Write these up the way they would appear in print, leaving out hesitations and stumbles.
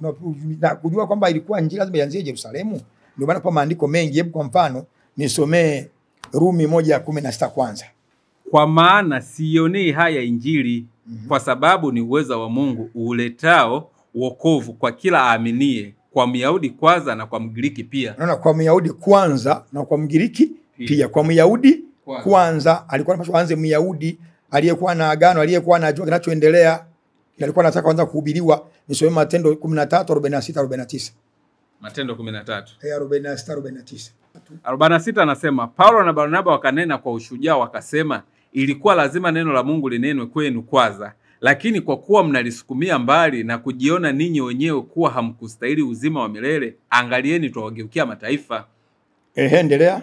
Na kujua kwamba ilikuwa injili lazima ianzie Yerusalemu. Ndio maana kwa maandiko mengi, hebu kwa mfano nisomee Rumi 1:16 kwanza. Kwa maana sionei haya injili, kwa sababu ni uwezo wa Mungu uletao wokovu kwa kila aaminie, kwa Myahudi kwanza na kwa Mgiriki pia. Unaona, kwa Myahudi kwanza na kwa Mgiriki pia. Kwa Myahudi kwanza, alikuwa anapaswa aanze Myahudi aliyekuwa na agano, aliyekuwa anajua kinachoendelea, alikuwa anataka kwanza kuhubiriwa. Nisome Matendo 13:46-49. Matendo 13. 46-49. 46 anasema, Paulo na Barnaba wakanena kwa ushujaa wakasema, ilikuwa lazima neno la Mungu linenwe kwenu kwanza, lakini kwa kuwa mnalisukumia mbali na kujiona ninyi wenyewe kuwa hamkustahili uzima wa milele, angalieni tuwageukia mataifa. Endelea.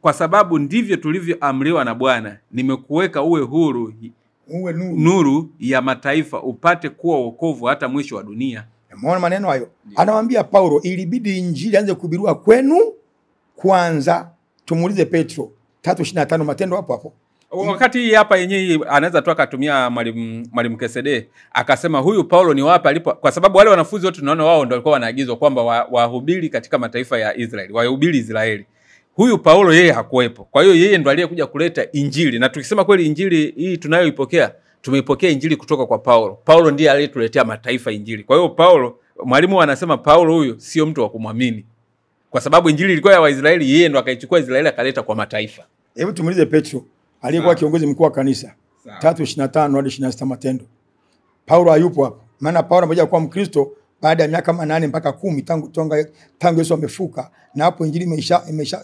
Kwa sababu ndivyo tulivyoamriwa na Bwana, nimekuweka uwe huru, uwe nuru ya mataifa, upate kuwa wokovu hata mwisho wa dunia. Umeona maneno hayo? Anamwambia Paulo ilibidi injili anze kuhubiriwa kwenu kwanza. Tumuulize Petro 3:25, Matendo hapo hapo. Wakati hii hapa yenyewe anaweza tu akatumia mwalimu Kesede akasema huyu Paulo ni wapi alipo, kwa sababu wale wanafunzi wote tunaona wao ndio walikuwa wanaagizwa kwamba wahubiri katika mataifa ya Israeli, wahubiri Israeli. Huyu Paulo yeye hakuwepo. Kwa hiyo yeye ndo aliyekuja kuleta injili, na tukisema kweli injili hii tunayoipokea, tumeipokea injili kutoka kwa Paulo. Paulo ndiye aliyetuletea mataifa injili. Kwa hiyo Paulo, mwalimu anasema Paulo huyu sio mtu wa kumwamini, kwa sababu injili ilikuwa ya Waisraeli, yeye ndo akaichukua Israeli akaleta kwa mataifa. Hebu tumuulize Petro aliyekuwa kiongozi mkuu wa kanisa 3:25-26 Matendo. Paulo hayupo hapo. Maana Paulo amekuja kuwa Mkristo baada ya miaka 8 mpaka 10 tangu Yesu amefuka, na hapo injili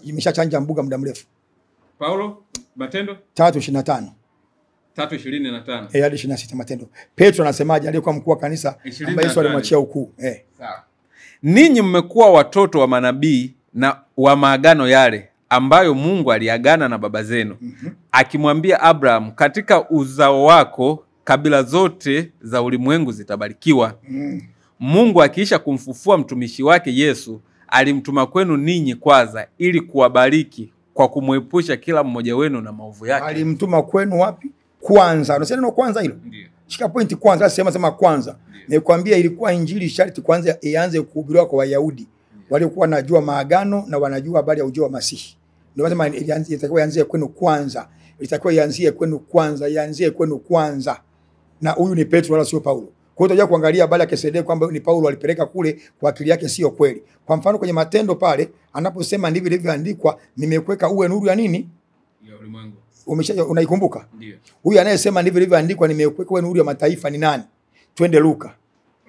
imeshachanja mbuga muda mrefu. Paulo Matendo 3:25 3:25 hadi 26 Matendo. Petro anasemaje aliyekuwa mkuu wa kanisa ambaye Yesu alimwachia ukuu? Sawa. Ninyi mmekuwa watoto wa manabii na wa maagano yale ambayo Mungu aliagana na baba zenu, akimwambia Abraham, katika uzao wako kabila zote za ulimwengu zitabarikiwa. Mungu akiisha kumfufua mtumishi wake Yesu, alimtuma kwenu ninyi kwanza, ili kuwabariki kwa kumwepusha kila mmoja wenu na maovu yake. Alimtuma kwenu wapi? Kwanza. Unasema neno kwanza hilo? Ndio. Shika pointi kwanza, sema kwanza. Nikwambia ilikuwa injili sharti kwanza ianze kuhubiriwa kwa Wayahudi waliokuwa wanajua maagano na wanajua habari ya ujio wa Masihi. Ndio maana itakuwa ianzie kwenu kwanza. Itakuwa ianzie kwenu kwanza, ianzie kwenu kwanza. Na huyu ni Petro wala sio Paulo. Kwa hiyo tutaje kuangalia habari ya Kesede kwamba ni Paulo alipeleka kule, kwa akili yake sio kweli. Kwa mfano kwenye Matendo pale anaposema ndivyo ilivyoandikwa, nimekuweka uwe nuru ya nini? Ya ulimwengu. Unaikumbuka? Ndio. Huyu anayesema ndivyo ilivyoandikwa, nimekuweka uwe nuru ya mataifa ni nani? Twende Luka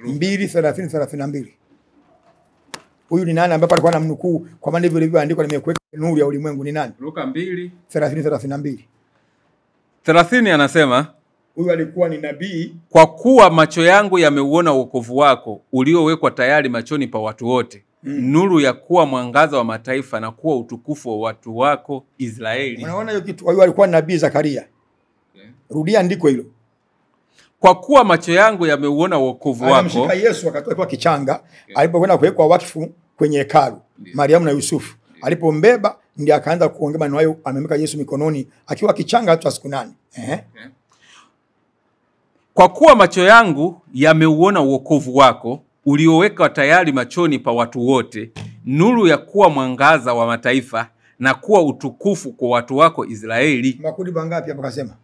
2:30-32. Huyu ni nani ambaye alikuwa anamnukuu kwa maana ndivyo ilivyoandikwa, nimekuweka nuru ya ulimwengu ni nani? Luka 2:30-32. 30 anasema huyu alikuwa ni nabii. Kwa kuwa macho yangu yameuona wokovu wako uliowekwa tayari machoni pa watu wote, nuru ya kuwa mwangaza wa mataifa na kuwa utukufu wa watu wako Israeli. Unaona hiyo kitu? Huyu alikuwa nabii Zakaria. Rudia andiko hilo. Kwa kuwa macho yangu yameuona wokovu wako. Alimshika Yesu akatoka kwa kichanga, alipokwenda kuwekwa wakfu kwenye hekalu. Mariamu na Yusufu alipombeba ndiye akaanza kuongea maneno hayo, amemeka Yesu mikononi akiwa kichanga hata siku 8. Kwa kuwa macho yangu yameuona wokovu wako ulioweka tayari machoni pa watu wote, nuru ya kuwa mwangaza wa mataifa na kuwa utukufu kwa watu wako Israeli. Makundi mangapi hapa kasema?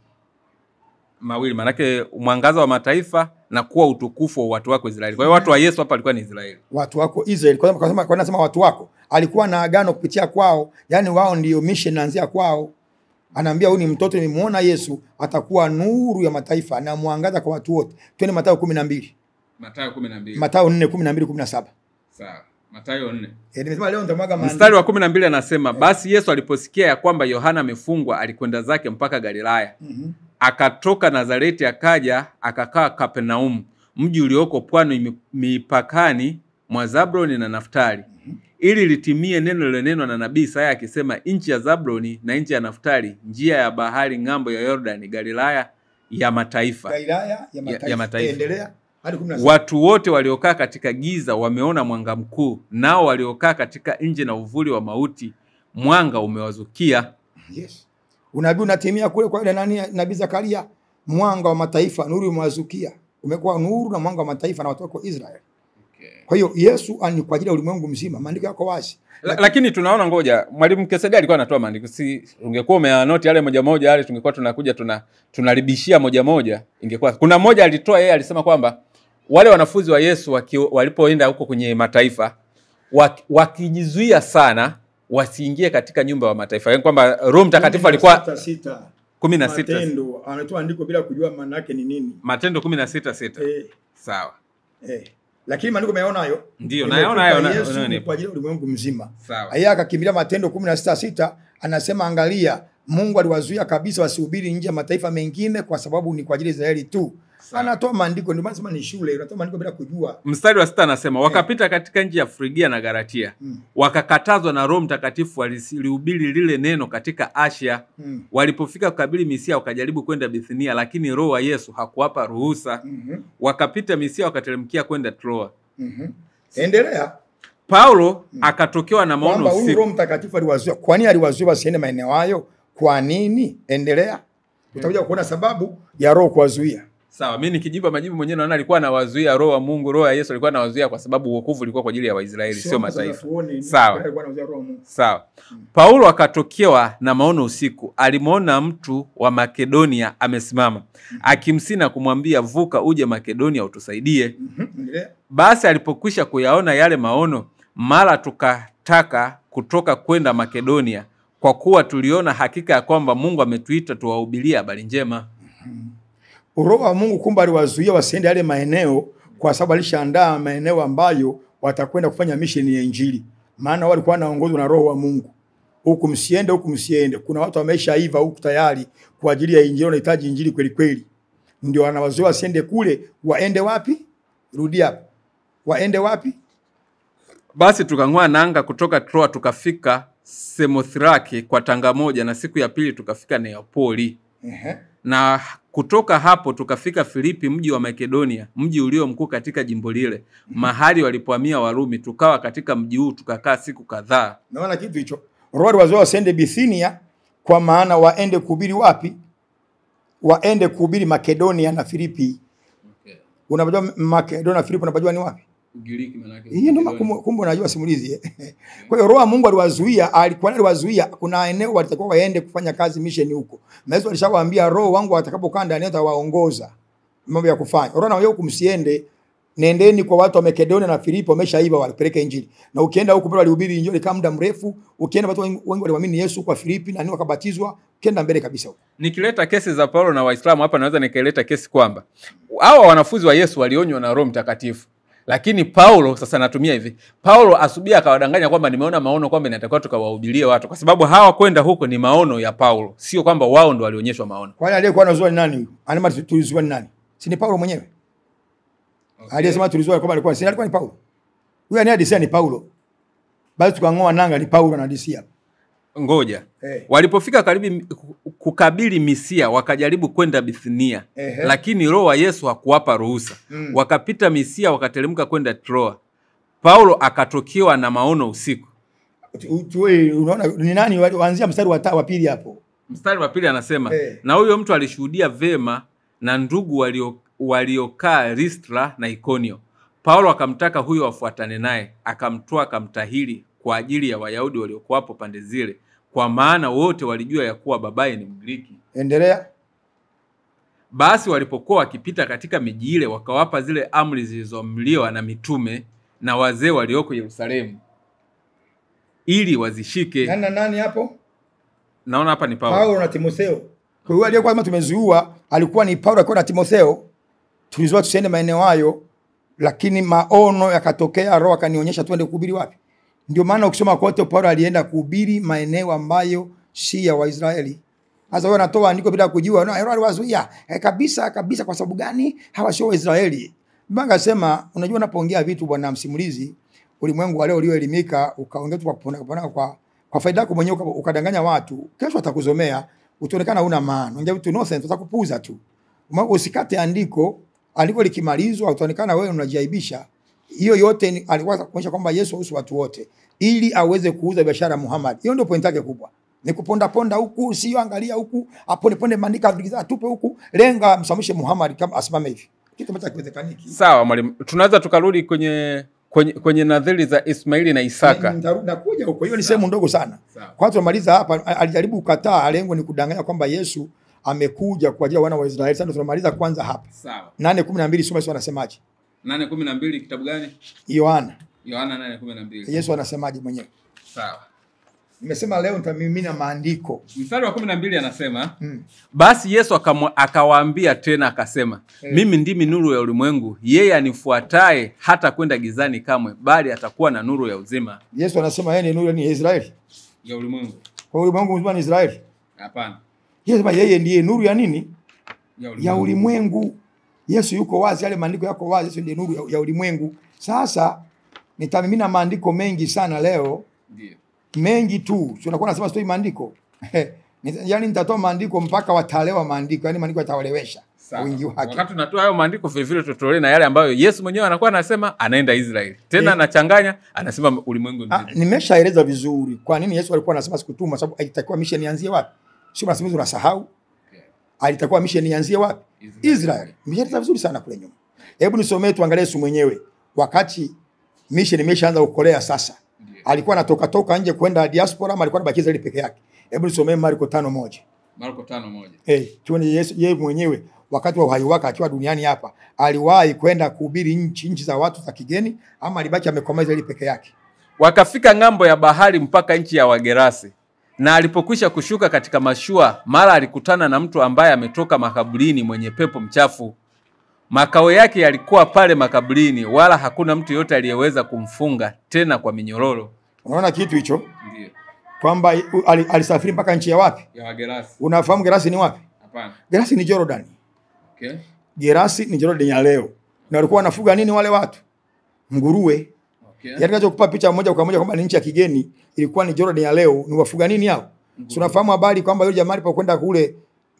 Mawili, manake mwangaza wa mataifa na kuwa utukufu wa watu wako Israeli. Kwa hiyo watu wa Yesu hapa alikuwa ni Israeli. Watu wako Israeli. Kwa sababu kwa nasema watu wako, alikuwa na agano kupitia kwao. Yaani wao ndio mission inaanzia kwao. Anaambia huyu ni mtoto nimemuona Yesu, atakuwa nuru ya mataifa na mwangaza kwa watu wote. Twende Mathayo 12. Mathayo 12. Mathayo 4:12-17. Sawa. Mathayo 4. Nimesema leo nitamwaga maandiko. Mstari wa 12 anasema, basi Yesu aliposikia ya kwamba Yohana amefungwa, alikwenda zake mpaka Galilaya. Akatoka Nazareti akaja akakaa Kapernaum, mji ulioko pwani mipakani mwa Zabloni na Naftali. Ili litimie neno lililonenwa na nabii Isaya akisema, nchi ya Zabloni na nchi ya Naftali, njia ya bahari ng'ambo ya Yordani, Galilaya ya mataifa. Galilaya ya mataifa. Endelea hadi 17. Watu wote waliokaa katika giza wameona mwanga mkuu, nao waliokaa katika nje na uvuli wa mauti mwanga umewazukia. Yes. Unabii unatimia kule kwa ile nani, nabii Zakaria, mwanga wa mataifa, nuru umewazukia. Umekuwa nuru na mwanga wa mataifa na watu wako Israeli. Kwa hiyo Yesu ni kwa ajili ya ulimwengu mzima, maandiko yako wazi. Lakini tunaona, ngoja, Mwalimu Kesedi alikuwa anatoa maandiko, si ungekuwa umeanoti yale moja moja yale, tungekuwa tunakuja tunaribishia moja moja, ingekuwa kuna mmoja alitoa, yeye alisema kwamba wale wanafunzi wa Yesu walipoenda huko kwenye mataifa wakijizuia sana wasiingie katika nyumba wa mataifa, yaani kwamba Roho Mtakatifu alikuwa 16 Matendo anatoa andiko bila kujua maana yake ni nini. Matendo 16:6. Sawa. Lakini maandiko umeona hayo? Ndio, naona hayo Yesu kwa ajili ya ulimwengu mzima. Sawa. Aya akakimbilia Matendo 16:6, anasema angalia, Mungu aliwazuia kabisa wasihubiri nje ya mataifa mengine kwa sababu ni kwa ajili ya Israeli tu. Anatoa maandiko, ndio maana sema ni shule, unatoa maandiko bila kujua. Mstari wa 6 anasema wakapita katika nchi ya Frigia na Galatia. Wakakatazwa na Roho Mtakatifu walihubiri lile neno katika Asia. Walipofika kukabili Misia wakajaribu kwenda Bithinia, lakini Roho wa Yesu hakuwapa ruhusa. Wakapita Misia wakateremkia kwenda Troa. Endelea. Paulo akatokewa na maono usiku. Roho Mtakatifu aliwazuia. Kwa nini aliwazuia wasiende maeneo hayo? Kwa nini? Endelea. Utakuja kuona sababu ya Roho kuwazuia. Sawa, mimi nikijibu majibu mwenyewe naona alikuwa anawazuia Roho wa Mungu, Roho ya Yesu alikuwa anawazuia kwa sababu wokovu ulikuwa kwa ajili ya Waisraeli, sio mataifa. Sawa. Sawa. Paulo akatokewa na maono usiku. Alimuona mtu wa Makedonia amesimama, akimsina kumwambia, vuka uje Makedonia utusaidie. Basi alipokwisha kuyaona yale maono, mara tukataka kutoka kwenda Makedonia, kwa kuwa tuliona hakika ya kwamba Mungu ametuita tuwahubirie habari njema. Roho wa Mungu kumbe aliwazuia wasiende yale maeneo kwa sababu alishaandaa maeneo ambayo watakwenda kufanya mission ya Injili. Maana wao walikuwa wanaongozwa na Roho wa Mungu. Huku msiende, huku msiende. Kuna watu wameshaiva huku tayari kwa ajili ya Injili, wanahitaji Injili kweli kweli. Ndio anawazuia wasiende kule, waende wapi? Rudi hapo. Waende wapi? Basi tukang'oa nanga kutoka Troa tukafika Samothrake kwa tanga moja, na siku ya pili tukafika Neapoli. Na kutoka hapo tukafika Filipi, mji wa Makedonia, mji ulio mkuu katika jimbo lile, mahali walipohamia Warumi. Tukawa katika mji huu tukakaa siku kadhaa. Naona kitu hicho. Roho aliwazuia wasiende Bithinia, kwa maana waende kuhubiri wapi? Waende kuhubiri Makedonia na Filipi. Unajua Makedonia na Filipi unajua ni wapi? Ugiriki maana yake. Hiyo ndio kumbe unajua simulizi. Kwa hiyo Roho wa Mungu aliwazuia, aliwazuia kuna eneo walitakuwa waende kufanya kazi mission huko. Na Yesu alishawaambia Roho wangu atakapokaa ndani atawaongoza mambo ya kufanya. Roho na wewe kumsiende, nendeni kwa watu wa Makedonia na Filipi wameshaiva walipeleka Injili. Na ukienda huko pale walihubiri Injili kama muda mrefu, ukienda watu wengi waliamini Yesu kwa Filipi na wakabatizwa, ukienda mbele kabisa huko. Nikileta kesi za Paulo na Waislamu hapa, naweza nikaileta kesi kwamba hawa wanafunzi wa Yesu walionywa na Roho Mtakatifu. Lakini Paulo sasa natumia hivi. Paulo asubuhi akawadanganya kwamba nimeona maono kwamba inatakiwa tukawahubirie watu, kwa sababu hawa kwenda huko ni maono ya Paulo, sio kwamba wao ndo walionyeshwa maono. Kwa nini aliyekuwa anazua ni nani huyo? Anasema tulizua ni nani? Si ni Paulo mwenyewe? Aliyesema tulizua kwamba alikuwa si alikuwa ni Paulo. Huyo anayedisia ni Paulo. Basi tukang'oa nanga ni Paulo anadisia. Ngoja. Walipofika karibu kukabili Misia wakajaribu kwenda Bithinia. Lakini Roho wa Yesu hakuwapa ruhusa. Wakapita Misia wakateremka kwenda Troa. Paulo akatokewa na maono usiku. Unaona ni nani waanzia mstari wa pili hapo? Mstari wa pili anasema na huyo mtu alishuhudia vema na ndugu waliokaa Listra na Ikonio. Paulo akamtaka huyo afuatane naye, akamtoa akamtahiri kwa ajili ya Wayahudi waliokuwa hapo pande zile, kwa maana wote walijua ya kuwa babaye ni Mgiriki. Endelea. Basi walipokuwa wakipita katika miji ile, wakawapa zile amri zilizoamriwa na mitume na wazee walioko Yerusalemu ili wazishike. Nani hapo? Naona hapa ni Paulo. Paulo na Timotheo. Kwa hiyo aliyekuwa kama tumezuiwa alikuwa ni Paulo alikuwa na Timotheo. Tulizuiwa tusiende maeneo hayo, lakini maono yakatokea, Roho akanionyesha tuende kuhubiri wapi. Ndio maana ukisoma kote Paulo alienda kuhubiri maeneo ambayo si ya Waisraeli. Sasa wewe unatoa andiko bila kujua, Roho aliwazuia. Kabisa kwa sababu gani? Hawa sio Waisraeli. Mbanga sema, unajua unapoongea vitu bwana msimulizi, ulimwengu wale ulioelimika ukaongea tu kwa faida yako mwenyewe ukadanganya watu, kesho atakuzomea, utaonekana huna maana. Ongea vitu nonsense, utakupuza tu. Usikate andiko likimalizwa utaonekana wewe unajiaibisha. Hiyo yote alikuwa kuonyesha kwamba Yesu husu watu wote ili aweze kuuza biashara Muhammad. Hiyo ndio point yake kubwa. Ni kuponda huku, sio angalia huku, ponde maandika vigiza atupe huku, lenga msamishe Muhammad kama asimame hivi. Kitu ambacho hakiwezekaniki. Sawa mwalimu, tunaweza tukarudi kwenye kwenye nadhiri za Ismaili na Isaka. Nakuja huko. Hiyo ni sehemu ndogo sana. Kwa tunamaliza hapa, alijaribu kukataa, lengo ni kudanganya kwamba Yesu amekuja kwa ajili ya wana wa Israeli. Sasa tunamaliza kwanza hapa. Sawa. 8:12 soma Yesu anasemaje? 8:12 kitabu gani? Yohana 8:12. Yesu anasemaje mwenyewe? Sawa. Nimesema leo nitamimina maandiko. Mstari wa 12 anasema, basi Yesu akawaambia tena akasema, mimi ndimi nuru ya ulimwengu, yeye anifuataye hata kwenda gizani kamwe, bali atakuwa na nuru ya uzima. Yesu anasema yeye ni nuru ya Israeli? Ya ulimwengu. Kwa ulimwengu mzima ni Israeli? Hapana. Yesu anasema yeye ndiye nuru ya nini? Ya ulimwengu. Yesu yuko wazi, yale maandiko yako wazi, Yesu ndiye nuru ya ulimwengu. Sasa nitamimina maandiko mengi sana leo. Ndio. Mengi tu. Sio nakuwa nasema sitoi maandiko. Yaani nitatoa maandiko mpaka watalewa maandiko. Yaani maandiko yatawalewesha wingi wake. Wakati tunatoa hayo maandiko vile vile tutolee na yale ambayo Yesu mwenyewe anakuwa anasema anaenda Israeli. Tena anachanganya, anasema ulimwengu mzima. Nimeshaeleza vizuri kwa nini Yesu alikuwa anasema sikutuma, sababu alitakiwa mission ianzie wapi? Sio masimuzi unasahau. Alitakiwa mission ianzie wapi? Israeli. Nimeshaeleza vizuri sana kule nyuma. Hebu nisomee tuangalie Yesu mwenyewe wakati mission imeshaanza kukolea sasa. Alikuwa anatoka toka nje kwenda diaspora ama alikuwa anabakia Israeli peke yake? Hebu nisomee Marko 5:1. Marko 5:1. Tuone Yesu yeye mwenyewe wakati wa uhai wake akiwa duniani hapa aliwahi kwenda kuhubiri nchi za watu za kigeni ama alibaki amekomaa Israeli peke yake? Wakafika ng'ambo ya bahari mpaka nchi ya Wagerasi. Na alipokwisha kushuka katika mashua, mara alikutana na mtu ambaye ametoka makaburini mwenye pepo mchafu. Makao yake yalikuwa pale makaburini, wala hakuna mtu yote aliyeweza kumfunga tena kwa minyororo. Unaona kitu hicho? Ndio. Kwamba alisafiri mpaka nchi ya wapi? Ya Wagerasi. Unafahamu Gerasi ni wapi? Hapana. Gerasi ni Jordan. Okay. Gerasi ni Jordan ya leo. Na walikuwa wanafuga nini wale watu? Nguruwe. Okay. Yatakacho kupa picha moja kwa moja kwamba ni nchi ya kigeni, ilikuwa ni Jordan ya leo, ni wafuga nini hao? So unafahamu habari kwamba yule jamaa alipokwenda kule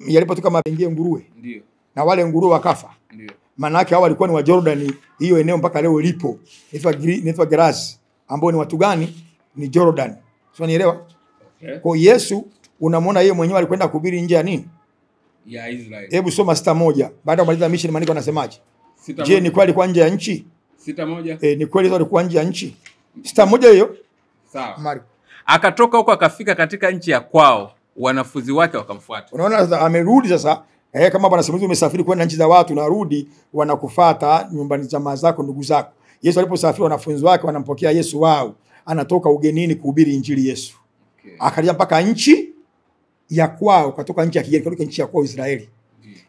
yalipotoka mabengie nguruwe. Ndio. Na wale nguruwe wakafa. Ndio. Maana yake hao walikuwa ni wa Jordan, hiyo eneo mpaka leo lipo. Inaitwa Gerasi, ambao ni watu gani? Ni Jordan. Sio nielewa? Okay. Kwa Yesu unamwona yeye mwenyewe alikwenda kuhubiri nje ya nini? Ya Israeli. Hebu soma 6:1. Baada ya kumaliza mission maandiko yanasemaje? Je, ni kweli alikuwa nje ya nchi? 6:1. Ni kweli alikuwa nje ya nchi? 6:1 hiyo. Sawa. Marko. Akatoka huko akafika katika nchi ya kwao, wanafunzi wake wakamfuata. Unaona sasa amerudi sasa. Kama bwana simuzi umesafiri kwenda nchi za watu, narudi wanakufuata nyumbani jamaa zako, ndugu zako. Yesu aliposafiri wanafunzi wake wanampokea Yesu wao. Anatoka ugenini kuhubiri injili Yesu. Okay. Akaja mpaka nchi ya kwao, kutoka nchi ya kigeni kutoka nchi ya kwao Israeli.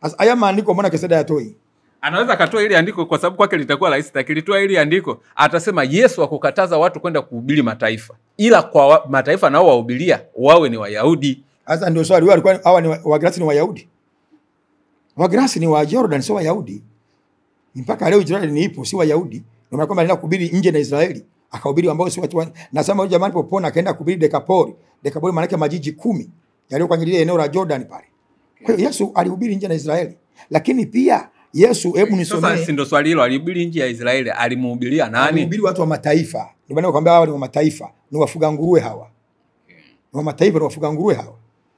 Sasa haya maandiko mbona Keseda yatoi? Anaweza akatoa ile andiko kwa sababu kwake litakuwa rahisi. Akilitoa ile andiko atasema Yesu akukataza watu kwenda kuhubiri mataifa, ila kwa mataifa nao wahubiria wawe ni Wayahudi. Sasa ndio swali, wao walikuwa hawa ni Wagerasi ni Wayahudi? Wagerasi ni wa Jordan, sio Wayahudi. Mpaka leo Israeli ni ipo, si Wayahudi. Ndio maana kwamba anaenda kuhubiri nje na Israeli, akahubiri ambao si watu. Nasema yule jamaa alipopona akaenda kuhubiri Dekapoli. Dekapoli maana yake majiji 10 yaliyo kwa ile eneo la Jordan pale. Kwa hiyo Yesu alihubiri nje na Israeli. Lakini pia Yesu, hebu nisomee. Sasa si ndio swali hilo, alihubiri nje ya Israeli, alimhubiria nani? Alihubiri watu wa mataifa. Ndio maana nakwambia hawa ni wa mataifa, ni wafuga nguruwe hawa. Ni wa mataifa, ni wafuga nguruwe hawa.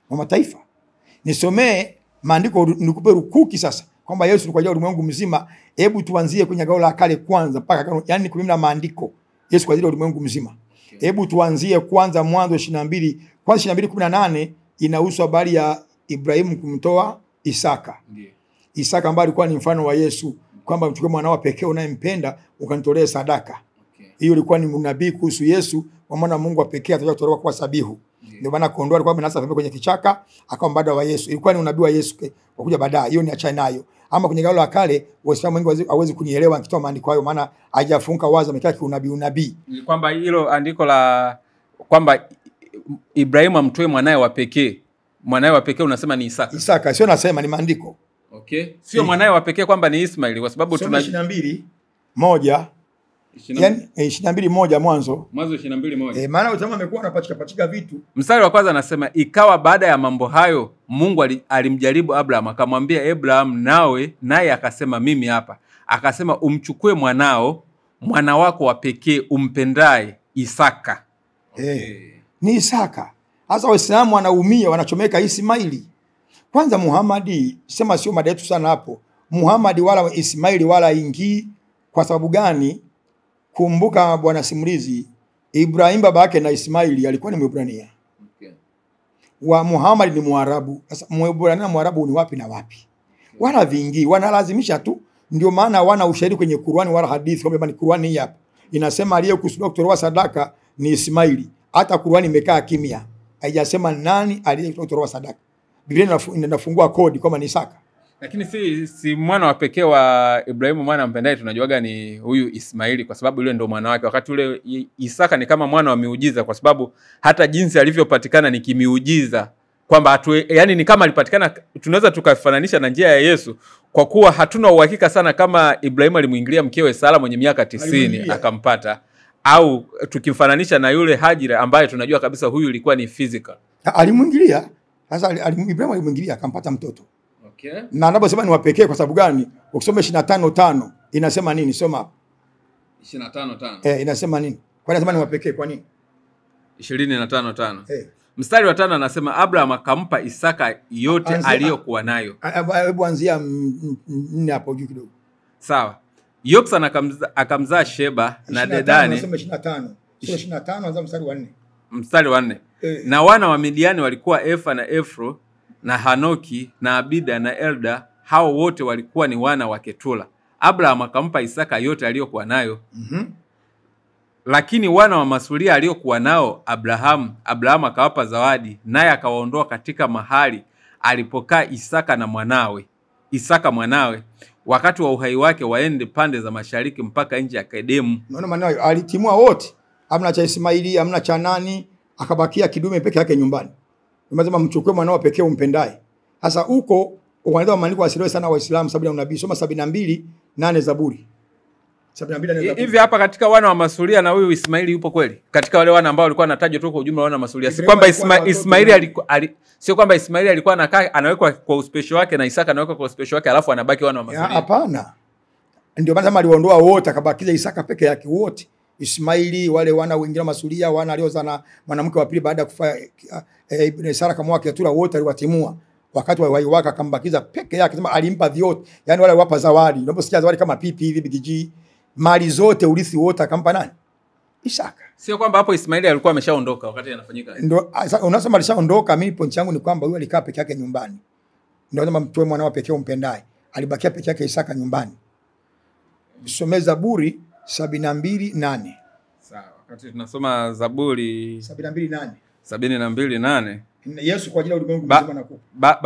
Wa mataifa. Nisomee maandiko nikupe rukuki sasa kwamba Yesu ni kwa ajili ya ulimwengu mzima. Hebu tuanzie kwenye Agano la Kale kwanza mpaka yani kumimina maandiko. Yesu kwa ajili ya ulimwengu mzima. Hebu tuanzie kwanza Mwanzo 22. Kwanza 22:18 inahusu habari ya Ibrahimu kumtoa Isaka. Ndiyo. Isaka ambaye alikuwa ni mfano wa Yesu, kwamba mchukue mwanao pekee unayempenda ukanitolee sadaka. Hiyo ilikuwa ni unabii kuhusu Yesu, kwa maana Mungu wa pekee atakuja kutolewa kwa sabihu. Ndio maana kondoo alikuwa amenasa pembe kwenye kichaka, akawa mbada wa Yesu. Ilikuwa ni unabii wa Yesu kwa kuja baadaye. Hiyo ni achana nayo. Ama kwenye Agano la Kale Waislamu wengi hawezi kunielewa nikitoa maandiko hayo, maana hajafunga wazi, amekaa kiunabii. Ni kwamba hilo andiko la kwamba Ibrahimu amtoe mwanae wa pekee. Mwanae wa pekee unasema ni Isaka. Isaka sio nasema ni maandiko. Okay. Sio mwanae wa pekee kwamba ni Ismaili, kwa sababu tuna 22:1. Yaani 22:1 Mwanzo 22:1. Maana utamu amekuwa anapachika vitu. Mstari wa kwanza anasema ikawa baada ya mambo hayo Mungu alimjaribu Abraham, akamwambia Abraham, naye akasema mimi hapa. Akasema umchukue mwana wako wa pekee umpendaye, Isaka. Okay. Ni Isaka. Sasa Waislamu wanaumia, wanachomeka Ismaili. Kwanza Muhammad, sema sio mada yetu sana hapo. Muhammad wala Ismaili wala ingii. Kwa sababu gani? kumbuka bwana simulizi, Ibrahim baba yake na Ismaili alikuwa ni Mwebrania. Okay. Wa Muhammad ni Mwarabu. Sasa Mwebrania na Mwarabu ni wapi na wapi? Wala vingi, wanalazimisha tu. Ndio maana wana ushahidi kwenye Qur'ani wala hadithi kwamba ni Qur'ani hii hapa. Inasema aliyekusudiwa kutolewa sadaka ni Ismaili. Hata Qur'ani imekaa kimya. Haijasema nani aliyekusudiwa kutolewa sadaka. Biblia inafungua kodi kama ni Isaka. Lakini si mwana wa pekee wa Ibrahimu mwana mpendaye, tunajuaga ni huyu Ismaili kwa sababu yule ndio mwana wake. Wakati ule Isaka ni kama mwana wa miujiza kwa sababu hata jinsi alivyopatikana ni kimiujiza, kwamba yani ni kama alipatikana, tunaweza tukafananisha na njia ya Yesu kwa kuwa hatuna uhakika sana kama Ibrahimu alimuingilia mkewe Sara mwenye miaka 90 akampata, au tukimfananisha na yule Hajira ambaye tunajua kabisa huyu ilikuwa ni physical. Alimuingilia. Sasa Ibrahimu alimuingilia akampata mtoto. Okay. Na anaposema ni wapekee kwa sababu gani? Ukisoma 25:5 inasema nini? Soma hapo. 25:5. Inasema nini? Kwa nini inasema ni wapekee kwa nini? 25:5. Mstari wa 5 anasema Abraham akampa Isaka yote aliyokuwa nayo. Hebu anzia nini hapo juu kidogo. Sawa. Yoksan akamzaa Sheba na Dedani. Anasema 25. Sio 25 anza mstari wa 4. Mstari wa 4. Na wana wa Midiani walikuwa Efa na Efro na Hanoki na Abida na Elda, hao wote walikuwa ni wana wa Ketula. Abraham akampa Isaka yote aliyokuwa nayo. Lakini wana wa masuria aliyokuwa nao Abraham akawapa zawadi, naye akawaondoa katika mahali alipokaa Isaka mwanawe wakati wa uhai wake, waende pande za mashariki mpaka nje ya Kedemu. Unaona maana alitimua wote. Hamna cha Ismaili, hamna cha nani, akabakia kidume peke yake nyumbani. Unasema mchukue mwanao pekee umpendaye. Sasa huko wanaelewa maandiko asielewe sana Waislamu sababu ya unabii. Soma 72:8 Zaburi. 72:8 Zaburi. Hivi hapa katika wana wa masuria na huyu Ismaili yupo kweli? Katika wale wana ambao walikuwa wanatajwa tu kwa ujumla wana wa masuria. Si kwamba Ismaili alikuwa anakaa anawekwa kwa uspesho wake na Isaka anawekwa kwa uspesho wake alafu anabaki wana wa masuria. Hapana. Ndio maana aliondoa wote akabakiza Isaka peke yake wote. Ismaili wale wana wengine masuria, wana aliozaa na mwanamke wa pili baada ya kufa Sara kama wake Ketura, wote aliwatimua. Wakati wa uhai wake akambakiza peke yake, sema alimpa vyote. Yaani wale wapa zawadi. Unaposikia zawadi kama pipi hivi BDG, mali zote urithi wote akampa nani? Isaka. Sio kwamba hapo Ismaili alikuwa ameshaondoka wakati yanafanyika. Ndio unasema alishaondoka, mimi point yangu ni kwamba huyo alikaa peke yake nyumbani. Ndio kama mtoe mwanao pekee umpendaye. Alibakia peke yake Isaka nyumbani. Some Zaburi 72:8. Sawa. Wakati tunasoma Zaburi 72:8. 72:8. Yesu kwa ajili ya ulimwengu mzima nakupa.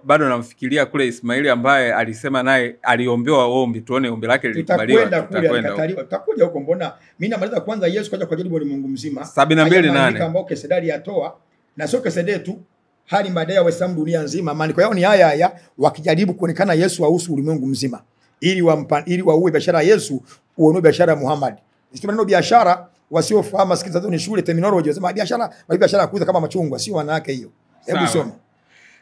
Bado namfikiria kule Ismaili ambaye alisema naye aliombewa ombi, tuone ombi lake lilikubaliwa. Tutakuja huko, mbona mimi namaliza kwanza Yesu kwa ajili ya ulimwengu mzima. 72:8 ambao Kesedari atoa na sio Kesedari tu, hali baadaye ya Waislamu dunia nzima. Maandiko yao ni haya wakijaribu kuonekana Yesu ausu ulimwengu mzima ili waue biashara ya Yesu, uone biashara ya Muhammad. Sio biashara wasiofahamu, sikiliza ni shule terminology wasema biashara kuuza kama machungwa, sio wanawake hiyo. Hebu soma.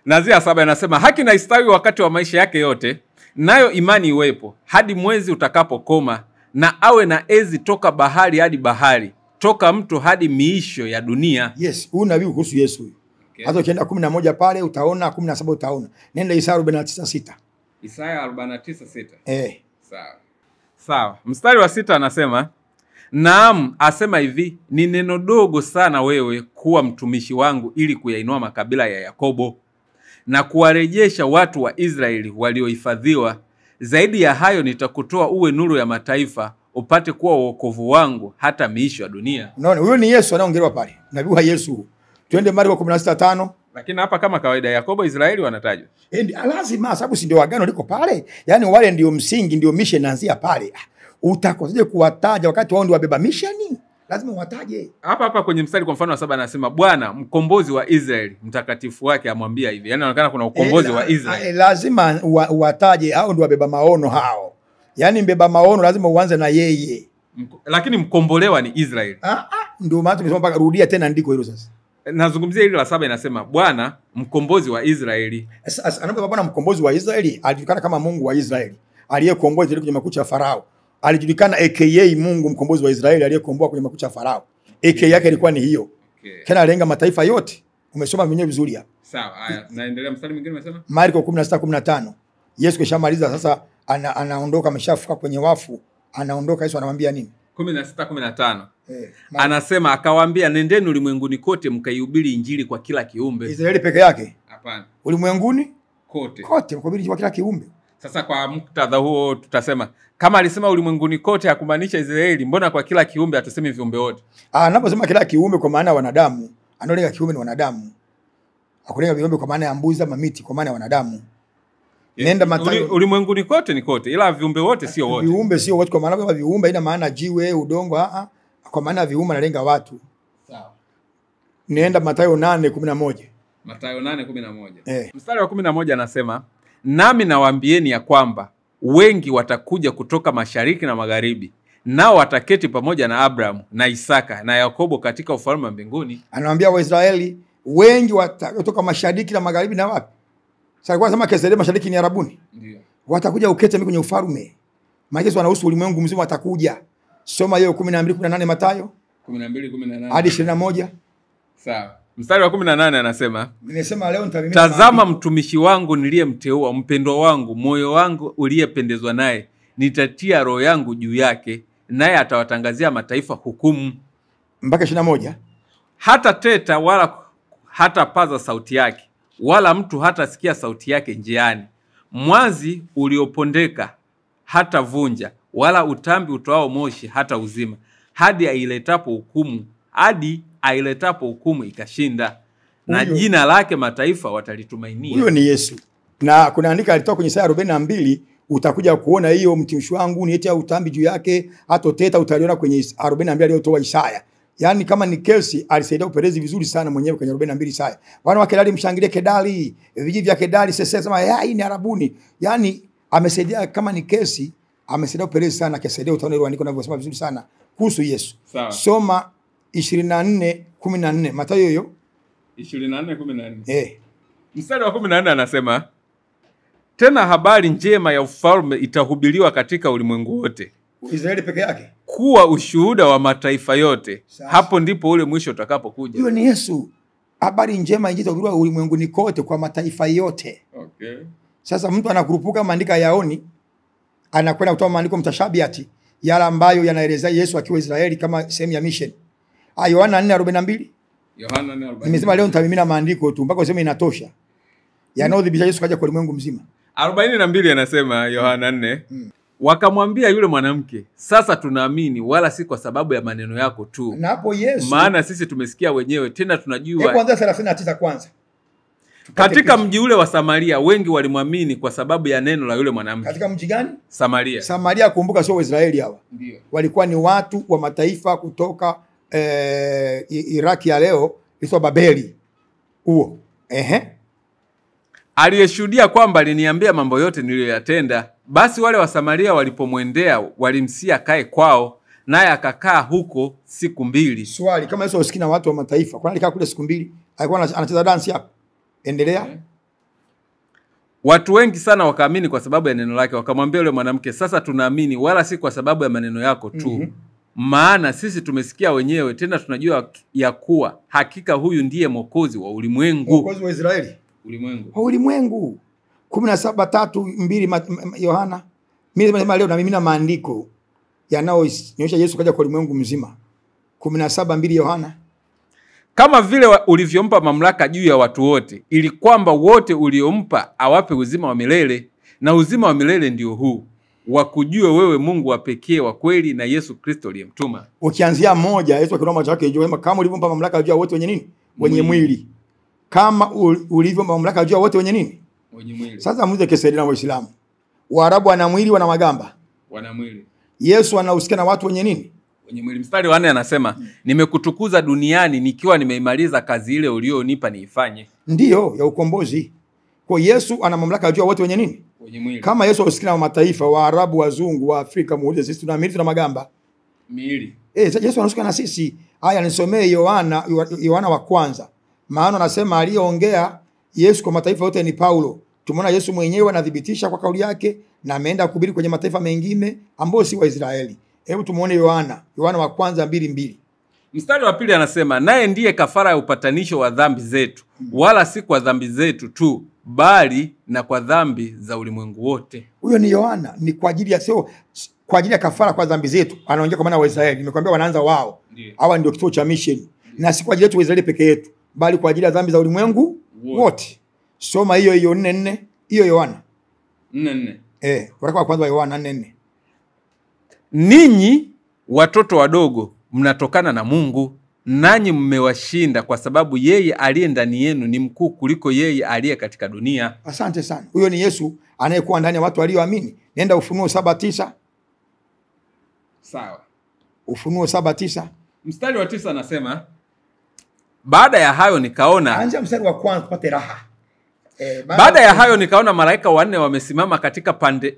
Nazia 7 inasema haki na istawi wakati wa maisha yake yote, nayo imani iwepo hadi mwezi utakapokoma, na awe na ezi toka bahari hadi bahari, toka mto hadi miisho ya dunia. Yes, huu nabii kuhusu Yesu huyu. Hata ukienda 11 pale utaona, 17 utaona. Nenda Isaya 49:6. Isaya 49:6. Sawa. Mstari wa 6 anasema, naam, asema hivi, ni neno dogo sana wewe kuwa mtumishi wangu ili kuyainua makabila ya Yakobo na kuwarejesha watu wa Israeli waliohifadhiwa. Zaidi ya hayo nitakutoa uwe nuru ya mataifa, upate kuwa wokovu wangu hata miisho ya dunia. Unaona, huyo ni Yesu anaongelewa pale. Nabii wa Yesu. Twende Marko 16:5. Lakini hapa kama kawaida Yakobo Israeli wanatajwa. Lazima sababu si ndio agano liko pale. Yaani wale ndio msingi, ndio mission inaanzia pale. Utakosaje kuwataja wakati wao ndio wabeba mission? Lazima wataje. Hapa kwenye mstari kwa mfano wa 7 anasema Bwana mkombozi wa Israeli mtakatifu wake amwambia hivi. Yaani inaonekana kuna ukombozi wa Israeli. Lazima wataje hao ndio wabeba maono hao. Yaani mbeba maono lazima uanze na yeye. Lakini mkombolewa ni Israeli. Ndio maana tumesema mpaka rudia tena ndiko hilo sasa. Nazungumzia hili la 7 inasema Bwana mkombozi wa Israeli. Anapokuwa Bwana mkombozi wa Israeli, alijulikana kama Mungu wa Israeli, aliyekomboa Israeli kwenye makucha ya Farao. Alijulikana aka Mungu mkombozi wa Israeli aliyekomboa kwenye makucha ya Farao. Aka yake ilikuwa ni hiyo. Kana alenga mataifa yote. Umesoma mwenyewe vizuri hapa. Sawa. Haya, naendelea mstari mwingine umesema? Marko 16:15. Yesu kishamaliza sasa anaondoka, ameshafuka kwenye wafu. Anaondoka, Yesu anamwambia nini? 16:15. Anasema akawaambia, nendeni ulimwenguni kote mkaihubiri injili kwa kila kiumbe. Israeli peke yake? Hapana. Ulimwenguni kote. Kote mkuhubiri kwa kila kiumbe. Sasa kwa muktadha huo tutasema kama alisema ulimwenguni kote hakumaanisha Israeli, mbona kwa kila kiumbe atuseme viumbe wote? Anaposema kila kiumbe kwa maana wanadamu, analenga kiumbe ni wanadamu. Hakulenga viumbe kwa maana ya mbuzi ama miti, kwa maana ya wanadamu. Nenda Mathayo. Ulimwenguni kote ni kote, ila viumbe wote sio wote. Viumbe sio wote, kwa maana kama viumbe ina maana jiwe, udongo, kwa maana viumbe analenga watu. Sawa. Nenda Mathayo 8:11. Mathayo 8:11. Mstari wa 11 anasema, nami nawaambieni ya kwamba wengi watakuja kutoka mashariki na magharibi, nao wataketi pamoja na Abrahamu na Isaka na Yakobo katika ufalme wa mbinguni. Anawaambia Waisraeli wengi kutoka mashariki na magharibi na wapi? Sasa kwa sema kesede mashariki ni Arabuni. Ndio. Watakuja ukete kwenye ufalme. Maana wanahusu ulimwengu mzima watakuja. Soma hiyo 12:18 Mathayo 12:18 hadi 21. Sawa. Mstari wa 18 anasema, nimesema leo nitamimina tazama mtumishi wangu niliyemteua, mpendwa wangu, moyo wangu uliyependezwa naye, nitatia roho yangu juu yake, naye atawatangazia mataifa hukumu. Mpaka 21. Hata teta wala hata paza sauti yake, wala mtu hata sikia sauti yake njiani. Mwazi uliopondeka hata vunja, wala utambi utoao moshi hata uzima, hadi ailetapo hukumu ikashinda. Na jina lake mataifa watalitumainia. Huyo ni Yesu. Na kuna andika alitoka kwenye Isaya 42, utakuja kuona hiyo mtumishi wangu niite utambi juu yake, hata teta utaliona kwenye 42 aliyotoa Isaya. Yaani kama ni kesi alisaidia upelezi vizuri sana mwenyewe kwenye 42 Isaya. Wana wa Kedari mshangilie Kedari, vijiji vya Kedari sasa sema hii ni Arabuni. Yaani amesaidia kama ni kesi, amesaidia upelezi sana, akisaidia utaona ile andiko linavyosema vizuri sana kuhusu Yesu. Sawa. Soma 24:14 Mathayo hiyo 24:14. Mstari wa 14 anasema, tena habari njema ya ufalme itahubiriwa katika ulimwengu wote. Israeli peke yake kuwa ushuhuda wa mataifa yote. Sasa, hapo ndipo ule mwisho utakapokuja. Huyo ni Yesu. Habari njema itahubiriwa ulimwenguni kote kwa mataifa yote. Okay. Sasa mtu anakurupuka maandiko yaoni, anakwenda kutoa maandiko mtashabiati yale ambayo yanaelezea Yesu akiwa Israeli kama sehemu ya mission. Yohana 4:42. Yohana 4:42. Nimesema leo nitamimina maandiko tu mpaka useme inatosha. Yanaodhibitisha Yesu kaja kwa ulimwengu mzima. 42 anasema Yohana 4. Wakamwambia yule mwanamke, sasa tunaamini wala si kwa sababu ya maneno yako tu. Na hapo Yesu, maana sisi tumesikia wenyewe tena tunajua. Kwanza 39 kwanza. Katika mji ule wa Samaria wengi walimwamini kwa sababu ya neno la yule mwanamke. Katika mji gani? Samaria. Samaria, kumbuka sio Waisraeli hawa. Ndio. Walikuwa ni watu wa mataifa kutoka Iraki ya leo, ilikuwa Babeli. Huo. Aliyeshuhudia kwamba aliniambia mambo yote niliyoyatenda. Basi wale wa Samaria walipomwendea walimsia kae kwao, naye akakaa huko siku 2. Swali, kama Yesu usikina watu wa mataifa, kwa nini alikaa kule siku 2? Alikuwa anacheza dance hapo. Endelea. Watu wengi sana wakaamini kwa sababu ya neno lake. Wakamwambia yule mwanamke, sasa tunaamini wala si kwa sababu ya maneno yako tu. Maana sisi tumesikia wenyewe tena tunajua ya kuwa hakika huyu ndiye Mwokozi wa ulimwengu. Mwokozi wa Israeli. Ulimwengu. Wa ulimwengu. 17:3 Yohana. Mimi nasema leo na mimi na maandiko yanayoonyesha Yesu kaja kwa ulimwengu mzima. 17:2 Yohana. Kama vile ulivyompa mamlaka juu ya watu wote, ili kwamba wote uliompa awape uzima wa milele, na uzima wa milele ndio huu, wakujue wewe Mungu wa pekee wa kweli na Yesu Kristo aliyemtuma. Ukianzia 1 Yesu akiona macho yake juu, kama ulivyompa mamlaka juu ya wote wenye nini? Wenye mwili. Kama ulivyompa mamlaka juu ya wote wenye nini? Wenye mwili. Sasa muulize kesedi na Waislamu. Waarabu wana mwili, wana magamba? Wana mwili. Yesu anahusiana na watu wenye nini? Wenye mwili. Mstari wa 4 anasema, nimekutukuza duniani nikiwa nimeimaliza kazi ile ulionipa niifanye. Ndiyo, ya ukombozi. Kwa Yesu ana mamlaka juu ya wote wenye nini? Wenye mwili. Kama Yesu anahusiana na mataifa, Waarabu, wazungu, wa Afrika, muulize sisi tuna mwili, tuna magamba? Miili. Yesu anahusiana na sisi. Haya, nisomee Yohana wa kwanza. Maana anasema aliyeongea Yesu kwa mataifa yote ni Paulo. Tumeona Yesu mwenyewe anadhibitisha kwa kauli yake na ameenda kuhubiri kwenye mataifa mengine ambao si Waisraeli. Hebu tumuone Yohana wa kwanza 2:2. Mstari wa 2 anasema, naye ndiye kafara ya upatanisho wa dhambi zetu, wala si kwa dhambi zetu tu, bali na kwa dhambi za ulimwengu wote. Huyo ni Yohana, ni kwa ajili ya sio kwa ajili ya kafara kwa dhambi zetu, anaongea kwa maana wa Israeli. Nimekwambia wanaanza wao. Hawa ndio kituo cha mission. Na si kwa ajili yetu wa Israeli peke yetu, bali kwa ajili ya dhambi za ulimwengu wote. Soma hiyo 4:4, hiyo Yohana 4:4. waraka wa kwanza wa Yohana 4:4. Ninyi watoto wadogo mnatokana na Mungu, nanyi mmewashinda, kwa sababu yeye aliye ndani yenu ni mkuu kuliko yeye aliye katika dunia. Asante sana. Huyo ni Yesu anayekuwa ndani ya watu walioamini. Nenda Ufunuo 7:9. Sawa. Ufunuo 7:9. Mstari wa 9 anasema, baada ya hayo nikaona, anza mstari wa kwanza tupate raha. Baada ya hayo nikaona malaika wanne wamesimama katika pembe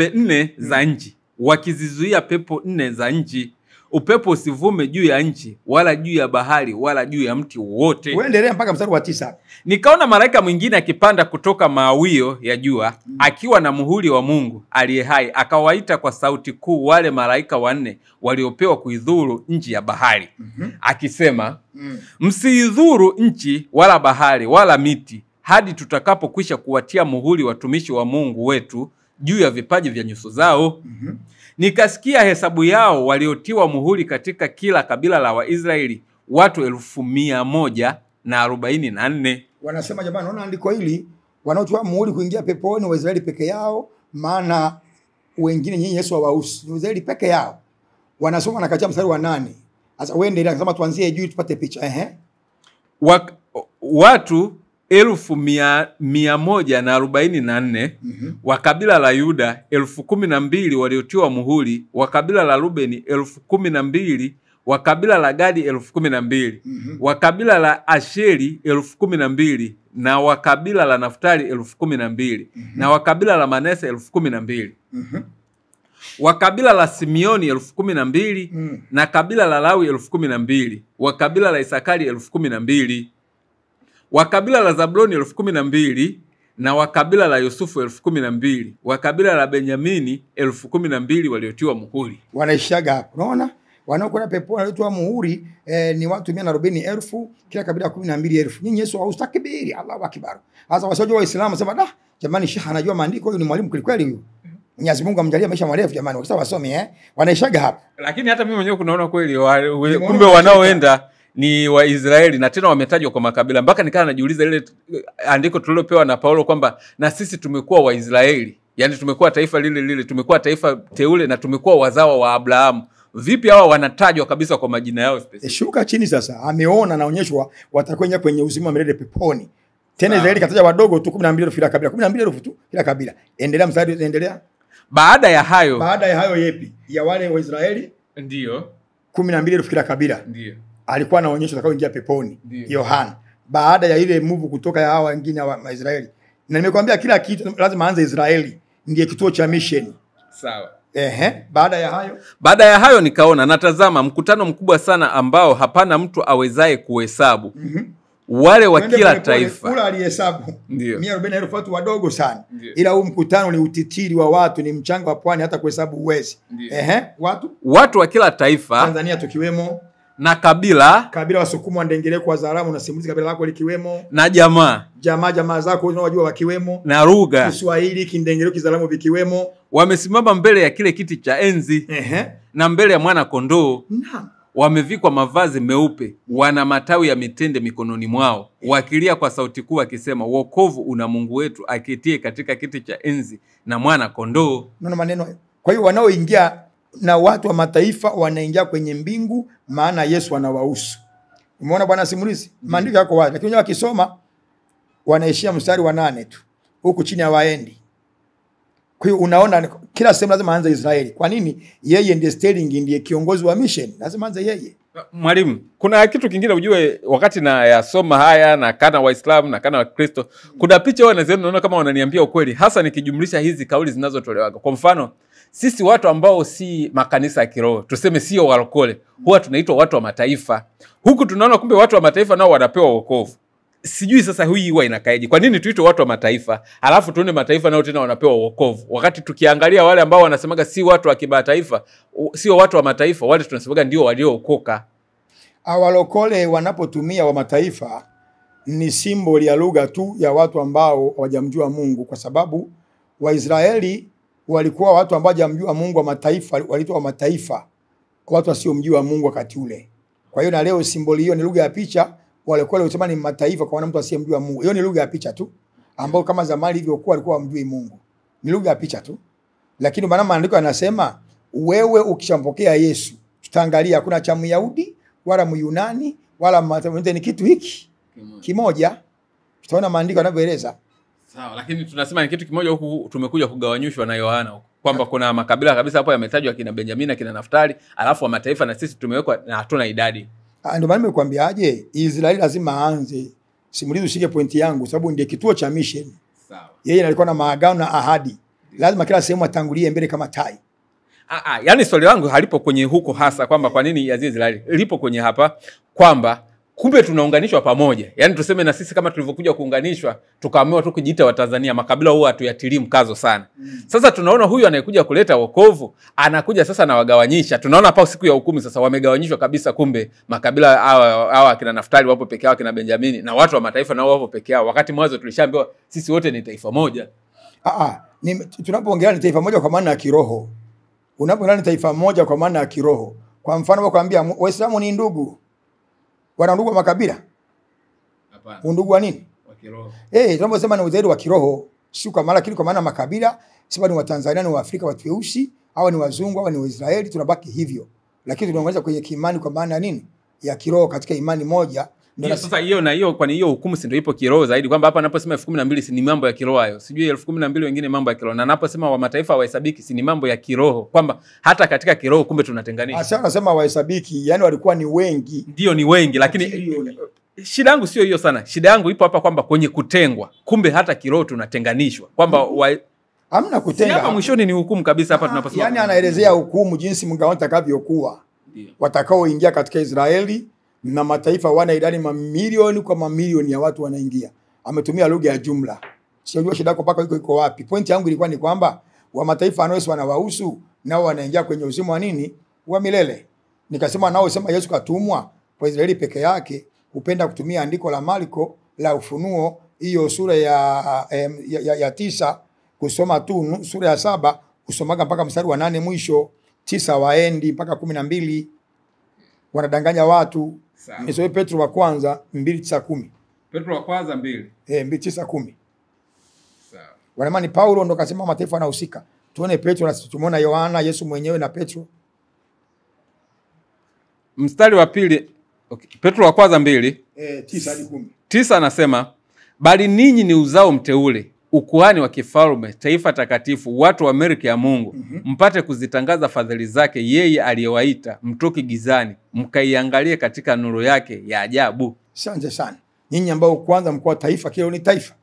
4 za nchi, wakizizuia pepo 4 za nchi, upepo usivume juu ya nchi wala juu ya bahari wala juu ya mti wote. Uendelea mpaka mstari wa 9. Nikaona malaika mwingine akipanda kutoka mawio ya jua, akiwa na muhuri wa Mungu aliye hai, akawaita kwa sauti kuu wale malaika wanne waliopewa kuidhuru nchi ya bahari, akisema, msiidhuru nchi wala bahari wala miti, hadi tutakapokwisha kuwatia muhuri watumishi wa Mungu wetu juu ya vipaji vya nyuso zao. Nikasikia hesabu yao waliotiwa muhuri katika kila kabila la Waisraeli, watu 1,144. Wanasema jamani, naona andiko hili, wanaotoa muhuri kuingia peponi wa Israeli peke yao, maana wengine nyinyi Yesu hawahusu. Wa Israeli peke yao. Wanasoma na katika mstari wa 8. Sasa wewe ndio kama tuanzie juu tupate picha. Watu 1,144 wa kabila la Yuda 12,000 waliotiwa muhuri, wa kabila la Rubeni 12,000, wa kabila la Gadi 12,000, wa kabila la Asheri 12,000, na wa kabila la Naftali 12,000, na wa kabila la Manase 12,000, wa kabila la Simeoni 12,000, na kabila la Lawi 12,000, wa kabila la Isakari 12,000, wa kabila la Zabuloni 12,000, na wa kabila la Yusufu 12,000, wa kabila la Benyamini 12,000 waliotiwa muhuri. Wanaishaga hapo. Unaona? Wanaokwenda peponi waliotiwa muhuri ni watu 140,000, kila kabila 12,000. Nyinyi Yesu haustakibiri. Allahu akbar. Sasa wasojua Waislamu sema jamani, Sheikh anajua maandiko, huyu ni mwalimu kweli huyu. Mwenyezi Mungu amjalie maisha marefu jamani. Wakisha wasome wanaishaga hapo. Lakini hata mimi mwenyewe kunaona kweli kumbe wanaoenda ni Waisraeli, na tena wametajwa kwa makabila, mpaka nikaa najiuliza ile andiko tulilopewa na Paulo kwamba na sisi tumekuwa Waisraeli, yani tumekuwa taifa lile, tumekuwa taifa teule, na tumekuwa wazawa wa Abrahamu. Vipi hawa wanatajwa kabisa kwa majina yao specific? Shuka chini sasa, ameona naonyeshwa watakwenda kwenye uzima wa milele peponi. Tena Israeli kataja wadogo tu 12,000 kila kabila, 12,000 tu kila kabila. Endelea mstari, endelea. Baada ya hayo yepi? Ya wale wa Israeli ndio 12,000 kila kabila. Ndio alikuwa anaonyesha atakaoingia peponi Yohana, baada ya ile move kutoka ya hawa wengine wa Israeli. Na nimekwambia kila kitu lazima aanze Israeli, ndiye kituo cha mission. Sawa. Baada ya hayo nikaona, natazama mkutano mkubwa sana ambao hapana mtu awezaye kuhesabu. Wale wa kila taifa. Kula alihesabu 140,000 watu wadogo sana. Ila huu mkutano ni utitiri wa watu, ni mchanga wa pwani, hata kuhesabu uwezi. Watu wa kila taifa, Tanzania tukiwemo, na kabila Wasukuma, Ndengele, kwa Zaramu na simulizi kabila lako likiwemo, na jamaa zako unajua wakiwemo, na lugha Kiswahili, Kindengele, Kizaramu vikiwemo, wamesimama mbele ya kile kiti cha enzi na mbele ya mwana kondoo. Wamevikwa mavazi meupe, wana matawi ya mitende mikononi mwao, wakilia kwa sauti kuu akisema, wokovu una Mungu wetu aketie katika kiti cha enzi na mwana kondoo. Neno maneno. Kwa hiyo wanaoingia na watu wa mataifa wanaingia kwenye mbingu, maana Yesu anawahusu. Umeona bwana simulizi? Maandiko yako wazi. Lakini wakisoma wanaishia mstari wa 8 tu. Huku chini hawaendi. Kwa hiyo unaona kila sehemu lazima aanze Israeli. Kwa nini? Yeye ndiye steering, ndiye kiongozi wa mission. Lazima aanze yeye. Mwalimu, kuna kitu kingine ujue, wakati na yasoma haya na kana Waislamu na kana Wakristo, kuna picha wao naziona kama wananiambia ukweli, hasa nikijumlisha hizi kauli zinazotolewa. Kwa mfano, sisi watu ambao si makanisa ya kiroho, tuseme sio walokole, huwa tunaitwa watu wa mataifa. Huku tunaona kumbe watu wa mataifa nao wanapewa wokovu. Sijui sasa hii huwa inakaeje. Kwa nini tuitwe watu wa mataifa, alafu tuone mataifa nao tena wanapewa wokovu? Wakati tukiangalia wale ambao wanasemaga si watu wa kimataifa, sio watu wa mataifa, wale tunasemaga ndio waliookoka. Walokole wanapotumia wa mataifa ni symbol ya lugha tu ya watu ambao hawajamjua Mungu, kwa sababu Waisraeli walikuwa watu ambao hawajamjua Mungu wa mataifa, waliitwa wa mataifa, watu wasiomjua Mungu wakati ule. Kwa hiyo na leo simboli hiyo ni lugha ya picha, walikuwa walisema ni mataifa kwa maana mtu asiyemjua Mungu. Hiyo ni lugha ya picha tu, ambao kama zamani ilivyokuwa walikuwa wamjui Mungu. Ni lugha ya picha tu. Lakini maana maandiko yanasema wewe ukishampokea Yesu, tutaangalia hakuna cha Myahudi wala Myunani wala mataifa, ni kitu hiki kimoja. Tutaona maandiko yanavyoeleza. Sawa, lakini tunasema ni kitu kimoja, huku tumekuja kugawanyishwa na Yohana huko. Kwamba kuna makabila kabisa hapo yametajwa, kina Benjamini, kina Naftali, alafu wa mataifa na sisi tumewekwa na hatuna idadi. Ndio maana nimekuambiaje, Israeli lazima aanze. Simulizi ushike pointi yangu sababu ndiye kituo cha mission. Sawa. Yeye alikuwa na maagano na ahadi. Lazima kila sehemu atangulie mbele kama tai. Yaani swali langu halipo kwenye huko hasa kwamba kwa nini Aziz Israeli. Lipo kwenye hapa kwamba kumbe tunaunganishwa pamoja. Yaani tuseme na sisi kama tulivyokuja kuunganishwa tukaamua tu kujiita wa Tanzania, makabila huwa hatuyatilii mkazo sana. Sasa tunaona huyu anayekuja kuleta wokovu anakuja sasa na wagawanyisha. Tunaona hapa siku ya hukumu sasa wamegawanyishwa kabisa, kumbe makabila hawa kina Naftali wapo peke yao, kina Benjamini na watu wa mataifa nao wapo peke yao. Wakati mwanzo tulishaambiwa sisi wote ni taifa moja. Tunapoongelea ni taifa moja kwa maana ya kiroho. Unapoongelea ni taifa moja kwa maana ya kiroho. Kwa mfano wakwambia Waislamu ni ndugu. Wana ndugu wa makabila? Hapana. Undugu wa nini? Wa kiroho. Tunaposema ni uzaidi wa kiroho, si kwa maana, lakini kwa maana makabila, sema ni wa Tanzania, ni wa Afrika, watu weusi, au ni wazungu, au ni Waisraeli, tunabaki hivyo. Lakini tunaongeza kwenye kiimani kwa maana nini? Ya kiroho katika imani moja. Ndio sasa hiyo na hiyo, kwani hiyo hukumu si ndio ipo kiroho zaidi, kwamba hapa naposema 1012 si ni mambo ya kiroho hayo. Sijui 1012 wengine mambo ya kiroho. Na naposema wa mataifa hawahesabiki si ni mambo ya kiroho, kwamba hata katika kiroho kumbe tunatenganisha. Sasa nasema hawahesabiki, yani walikuwa ni wengi. Ndio ni wengi, lakini shida yangu sio hiyo sana. Shida yangu ipo hapa kwamba kwenye kutengwa, kumbe hata kiroho tunatenganishwa. Kwamba hamna kutenga. Hapa mwishoni ni hukumu kabisa hapa tunaposema. Yani anaelezea hukumu jinsi mgawano utakavyokuwa. Watakaoingia katika Israeli na mataifa wana idadi mamilioni kwa mamilioni ya watu wanaingia. Ametumia lugha ya jumla. Sijui shida yako paka iko wapi. Pointi yangu ilikuwa ni kwamba wa mataifa wanaoishi wanawahusu nao wanaingia kwenye uzima wa nini? Wa milele. Nikasema nao sema Yesu katumwa kwa Israeli peke yake. Upenda kutumia andiko la Marko la Ufunuo, hiyo sura ya 9 kusoma tu, sura ya 7 kusomaga mpaka mstari wa 8 mwisho, 9 waendi mpaka 12 wanadanganya watu. Nisome Petro wa kwanza 2:9-10. Petro wa kwanza 2. 2:9-10. Sawa. Wanamani Paulo ndo kasema mataifa yanahusika. Tuone Petro na tumeona Yohana, Yesu mwenyewe na Petro. Mstari wa 2, okay. Petro wa kwanza 2, 9-10. 9 anasema, bali ninyi ni uzao mteule, ukuhani wa kifalme, taifa takatifu, watu wa milki ya Mungu, mpate kuzitangaza fadhili zake yeye aliyewaita mtoke gizani, mkaiangalie katika nuru yake ya ajabu. Asante sana. Ninyi ambao kwanza mkoa taifa, kile ni taifa.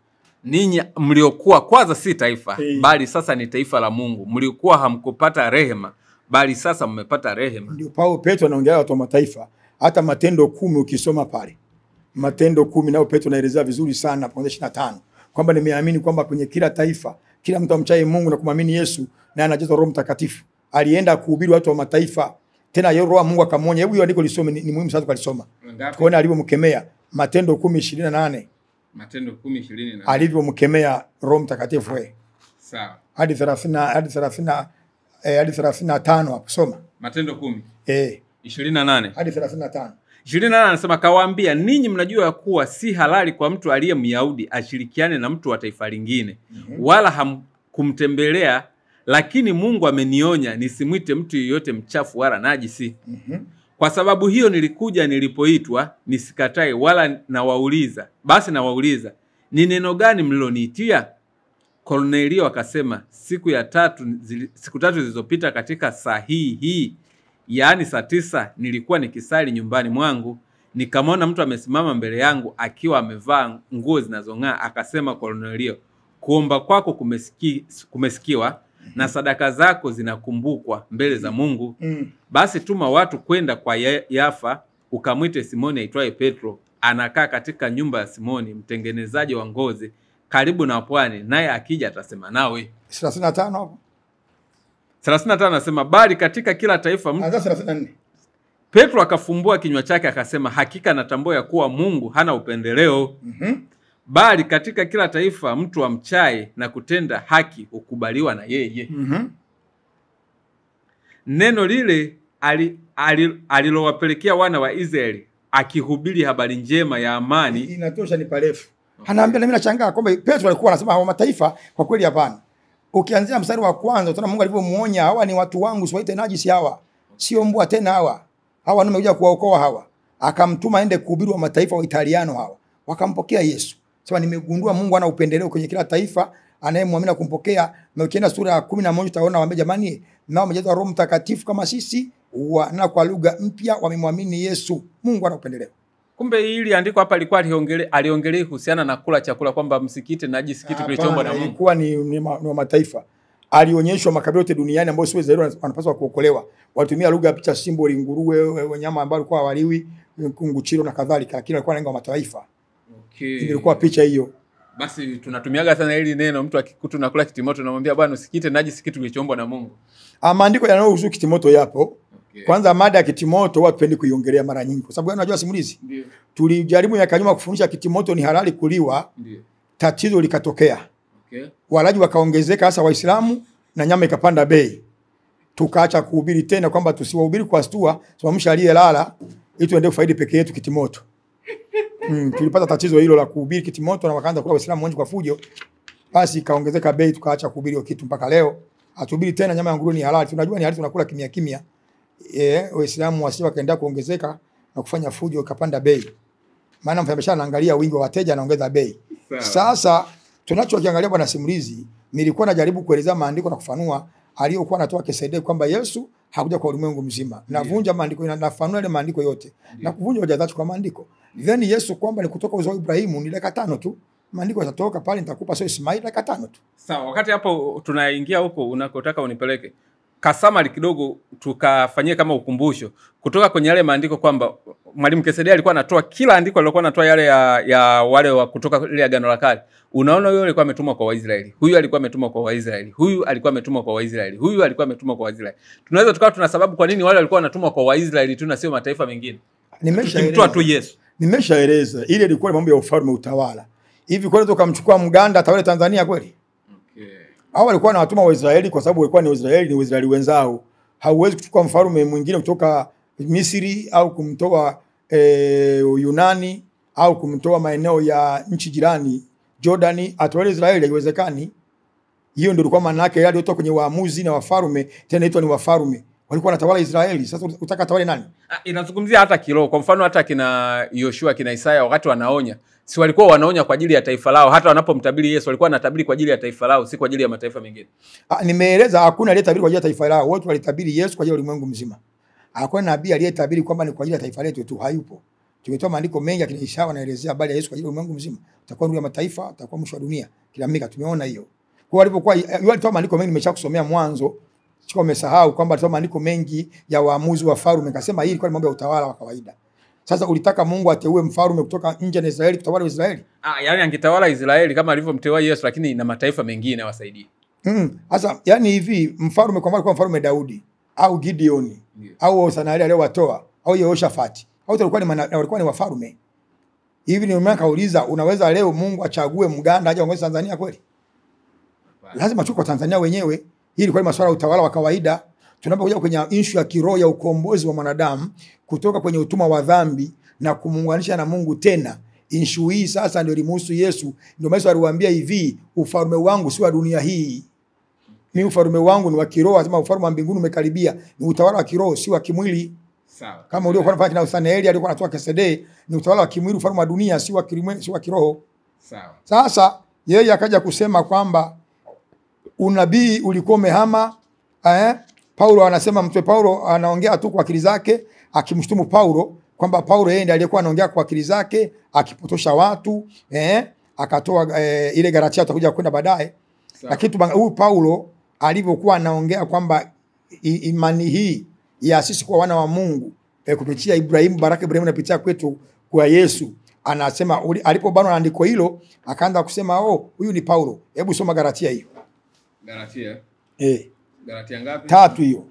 Ninyi mliokuwa kwanza si taifa, bali sasa ni taifa la Mungu. Mliokuwa hamkupata rehema, bali sasa mmepata rehema. Ndio Paulo Petro anaongea watu wa mataifa. Hata Matendo 10 ukisoma pale. Matendo 10 nao Petro anaelezea vizuri sana kuanzia 25. Kwamba nimeamini kwamba kwenye kila taifa, kila mtu amchaye Mungu na kumwamini Yesu na anajazwa Roho Mtakatifu. Alienda kuhubiri watu wa mataifa. Tena Roho wa Mungu akamwonya. Hebu hiyo andiko lisome, ni muhimu sana tukalisoma. Tuone alivyomkemea. Matendo 10:28. Matendo 10:28. Alivyomkemea Roho Mtakatifu wewe. Sawa. Hadi 35 hapo soma. Matendo 10. 28. Hadi 35. 28 anasema, kawaambia ninyi mnajua kuwa si halali kwa mtu aliye Myahudi ashirikiane na mtu wa taifa lingine, wala hamkumtembelea, lakini Mungu amenionya nisimwite mtu yeyote mchafu wala najisi. Kwa sababu hiyo nilikuja nilipoitwa, nisikatae, wala nawauliza. Basi nawauliza, ni neno gani mliloniitia? Kornelio akasema, siku 3 zilizopita katika saa hii, yaani saa 9, nilikuwa nikisali nyumbani mwangu, nikamwona mtu amesimama mbele yangu akiwa amevaa nguo zinazong'aa. Akasema, Kornelio, kuomba kwako kumesikiwa, na sadaka zako zinakumbukwa mbele za Mungu. Basi tuma watu kwenda kwa Yafa, ukamwite Simoni aitwaye Petro, anakaa katika nyumba ya Simoni mtengenezaji wa ngozi, karibu na pwani, naye akija atasema nawe. 35 hapo. 35 anasema, bali katika kila taifa mtu. 34. Petro akafumbua kinywa chake akasema, hakika natambua ya kuwa Mungu hana upendeleo, bali katika kila taifa mtu amchaye na kutenda haki hukubaliwa na yeye. Neno lile alilowapelekea wana wa Israeli akihubiri habari njema ya amani. Inatosha, ni parefu. Anaambia, na mimi nashangaa kwamba Petro alikuwa anasema hawa mataifa, kwa kweli hapana. Ukianzia mstari wa kwanza utaona Mungu alivyomuonya, hawa ni watu wangu, siwaite najisi hawa. Sio mbwa tena hawa. Hawa nimekuja kuwaokoa hawa. Akamtuma aende kuhubiri wa mataifa wa Italiano hawa. Wakampokea Yesu. Sasa nimegundua Mungu ana upendeleo kwenye kila taifa, anayemwamini kumpokea. Na ukienda sura ya 11 utaona waambia, jamani, nao wamejazwa Roho Mtakatifu kama sisi, na kwa lugha mpya wamemwamini Yesu. Mungu ana upendeleo. Kumbe hili andiko hapa alikuwa aliongelea kuhusiana na kula chakula, kwamba msikite najisi kitu kilichoombwa na Mungu. Ilikuwa ni mataifa. Alionyeshwa makabila yote duniani ambao sio Israeli wanapaswa kuokolewa. Walitumia lugha ya picha, symbol, nguruwe, wanyama ambao walikuwa waliwi, kunguchiro na kadhalika, lakini alikuwa analenga mataifa. Okay. Ilikuwa picha hiyo. Basi tunatumiaga sana hili neno, mtu akikuta unakula kitimoto unamwambia bwana usikite najisi kitu kilichoombwa na Mungu. Maandiko yanayohusu kitimoto yapo. Okay. Kwanza mada ya kitimoto watu pendi kuiongelea mara nyingi. Kwa sababu unajua simulizi. Ndio. Tulijaribu miaka nyuma kufundisha kitimoto ni halali kuliwa. Ndio. Tatizo likatokea. Okay. Walaji wakaongezeka, hasa Waislamu, na nyama ikapanda bei. Tukaacha kuhubiri tena kwamba tusiwahubiri kwa stua, simamisha aliyelala ili tuende kufaidi peke yetu kitimoto. Tulipata tatizo hilo la kuhubiri kitimoto na wakaanza kula Waislamu wengi kwa fujo. Basi ikaongezeka bei, tukaacha kuhubiri kitu mpaka leo. Hatuhubiri tena nyama ya nguruwe ni halali. Tunajua ni halali, tunakula kimya kimya. Waislamu wasio wakaenda kuongezeka na kufanya fujo, ikapanda bei. Maana mfanyabiashara anaangalia wingi wa wateja, anaongeza bei. Sasa tunachokiangalia bwana simulizi, nilikuwa najaribu kueleza maandiko na kufanua aliyokuwa anatoa KCD kwamba Yesu hakuja kwa ulimwengu mzima. Navunja maandiko, nafanua ile maandiko yote. Na kuvunja hoja zake kwa maandiko. Then Yesu kwamba ni kutoka uzao wa Ibrahimu ni dakika 5 tu. Maandiko yatatoka pale, nitakupa sio Ismaili dakika 5 tu. Sawa, wakati hapo tunaingia huko unakotaka unipeleke. Kasamali kidogo tukafanyie kama ukumbusho kutoka kwenye yale maandiko kwamba Mwalimu KCD alikuwa anatoa kila andiko alilokuwa anatoa yale ya wale wa kutoka ile Agano la Kale. Unaona, yule alikuwa ametumwa kwa Waisraeli. Huyu alikuwa ametumwa kwa Waisraeli. Huyu alikuwa ametumwa kwa Waisraeli. Huyu alikuwa ametumwa kwa Waisraeli. Tunaweza tukawa tuna sababu kwa nini wale walikuwa wanatumwa kwa Waisraeli tu na sio mataifa mengine. Nimeshaeleza tu Yesu. Nimeshaeleza ile ilikuwa mambo ya ufalme, utawala. Hivi kweli tukamchukua Mganda atawale Tanzania kweli? Okay. Hao walikuwa na watuma Waisraeli kwa sababu walikuwa ni Waisraeli wenzao. Hauwezi kuchukua mfalme mwingine kutoka Misri au kumtoa Yunani au kumtoa maeneo ya nchi jirani Jordani atawale Israeli, haiwezekani. Hiyo ndio ilikuwa maana yake yale yote kwenye waamuzi na wafalme, tena inaitwa ni wafalme. Walikuwa wanatawala Israeli. Sasa utaka tawale nani? Inazungumzia hata kiroho. Kwa mfano hata kina Yoshua, kina Isaya wakati wanaonya, si walikuwa wanaonya kwa ajili ya taifa lao. Hata wanapomtabiri Yesu walikuwa wanatabiri kwa ajili ya taifa lao, si kwa ajili ya mataifa mengine. Nimeeleza hakuna aliyetabiri kwa ajili ya taifa lao. Wote walitabiri Yesu kwa ajili ya ulimwengu mzima. Hakuna nabii aliyetabiri kwamba ni kwa ajili ya taifa letu tu, hayupo. Tumetoa maandiko mengi akina Isaya wanaelezea habari ya Yesu kwa ajili ya ulimwengu mzima. Utakuwa nuru ya mataifa, utakuwa mwisho wa dunia. Kila mika tumeona hiyo. Kwa walipokuwa walitoa maandiko mengi, nimeshakusomea mwanzo. Sio umesahau kwamba alitoa maandiko mengi ya waamuzi wa falme, akasema hii ilikuwa ni mambo ya utawala wa kawaida. Sasa ulitaka Mungu ateue mfalme kutoka nje ya Israeli kutawala Israeli? Yani angetawala Israeli kama alivyomteua Yesu, lakini na mataifa mengine wasaidie. Sasa yani hivi mfalme kwa mfano mfalme Daudi au Gideoni au Sanali aliyowatoa au Yehoshafati au walikuwa ni wafalme. Hivi ni mimi kauliza, unaweza leo Mungu achague Mganda aje aongoze Tanzania kweli? Lazima tuko Tanzania wenyewe. Hii ilikuwa ni masuala ya utawala wa kawaida. Tunapokuja kwenye issue ya kiroho ya ukombozi wa mwanadamu kutoka kwenye utumwa wa dhambi na kumuunganisha na Mungu tena, issue hii sasa ndio limuhusu Yesu. Ndio Yesu aliwaambia hivi, ufalme wangu si wa dunia hii. Mimi ufalme wangu ni wa kiroho, asema ufalme wa mbinguni umekaribia. Ni utawala wa kiroho, si wa kimwili. Sawa. Kama uliokuwa unafanya kina Saneli alikuwa anatoa KCD, ni utawala wa kimwili, ufalme wa dunia si wa kimwili, si wa kiroho. Sawa. Sasa yeye akaja kusema kwamba unabii ulikuwa umehama. Paulo anasema, mtume Paulo anaongea tu kwa akili zake, akimshtumu Paulo kwamba Paulo yeye ndiye aliyekuwa anaongea kwa akili zake, akipotosha watu. Akatoa ile Galatia tutakuja kwenda baadaye. Lakini huyu Paulo alivyokuwa anaongea kwamba imani hii ya sisi kwa wana wa Mungu kupitia Ibrahimu, baraka Ibrahimu inapitia kwetu kwa Yesu, anasema alipobanwa andiko hilo akaanza kusema huyu ni Paulo. Hebu soma Galatia hiyo. Galatia. Galatia ngapi? 3 hiyo.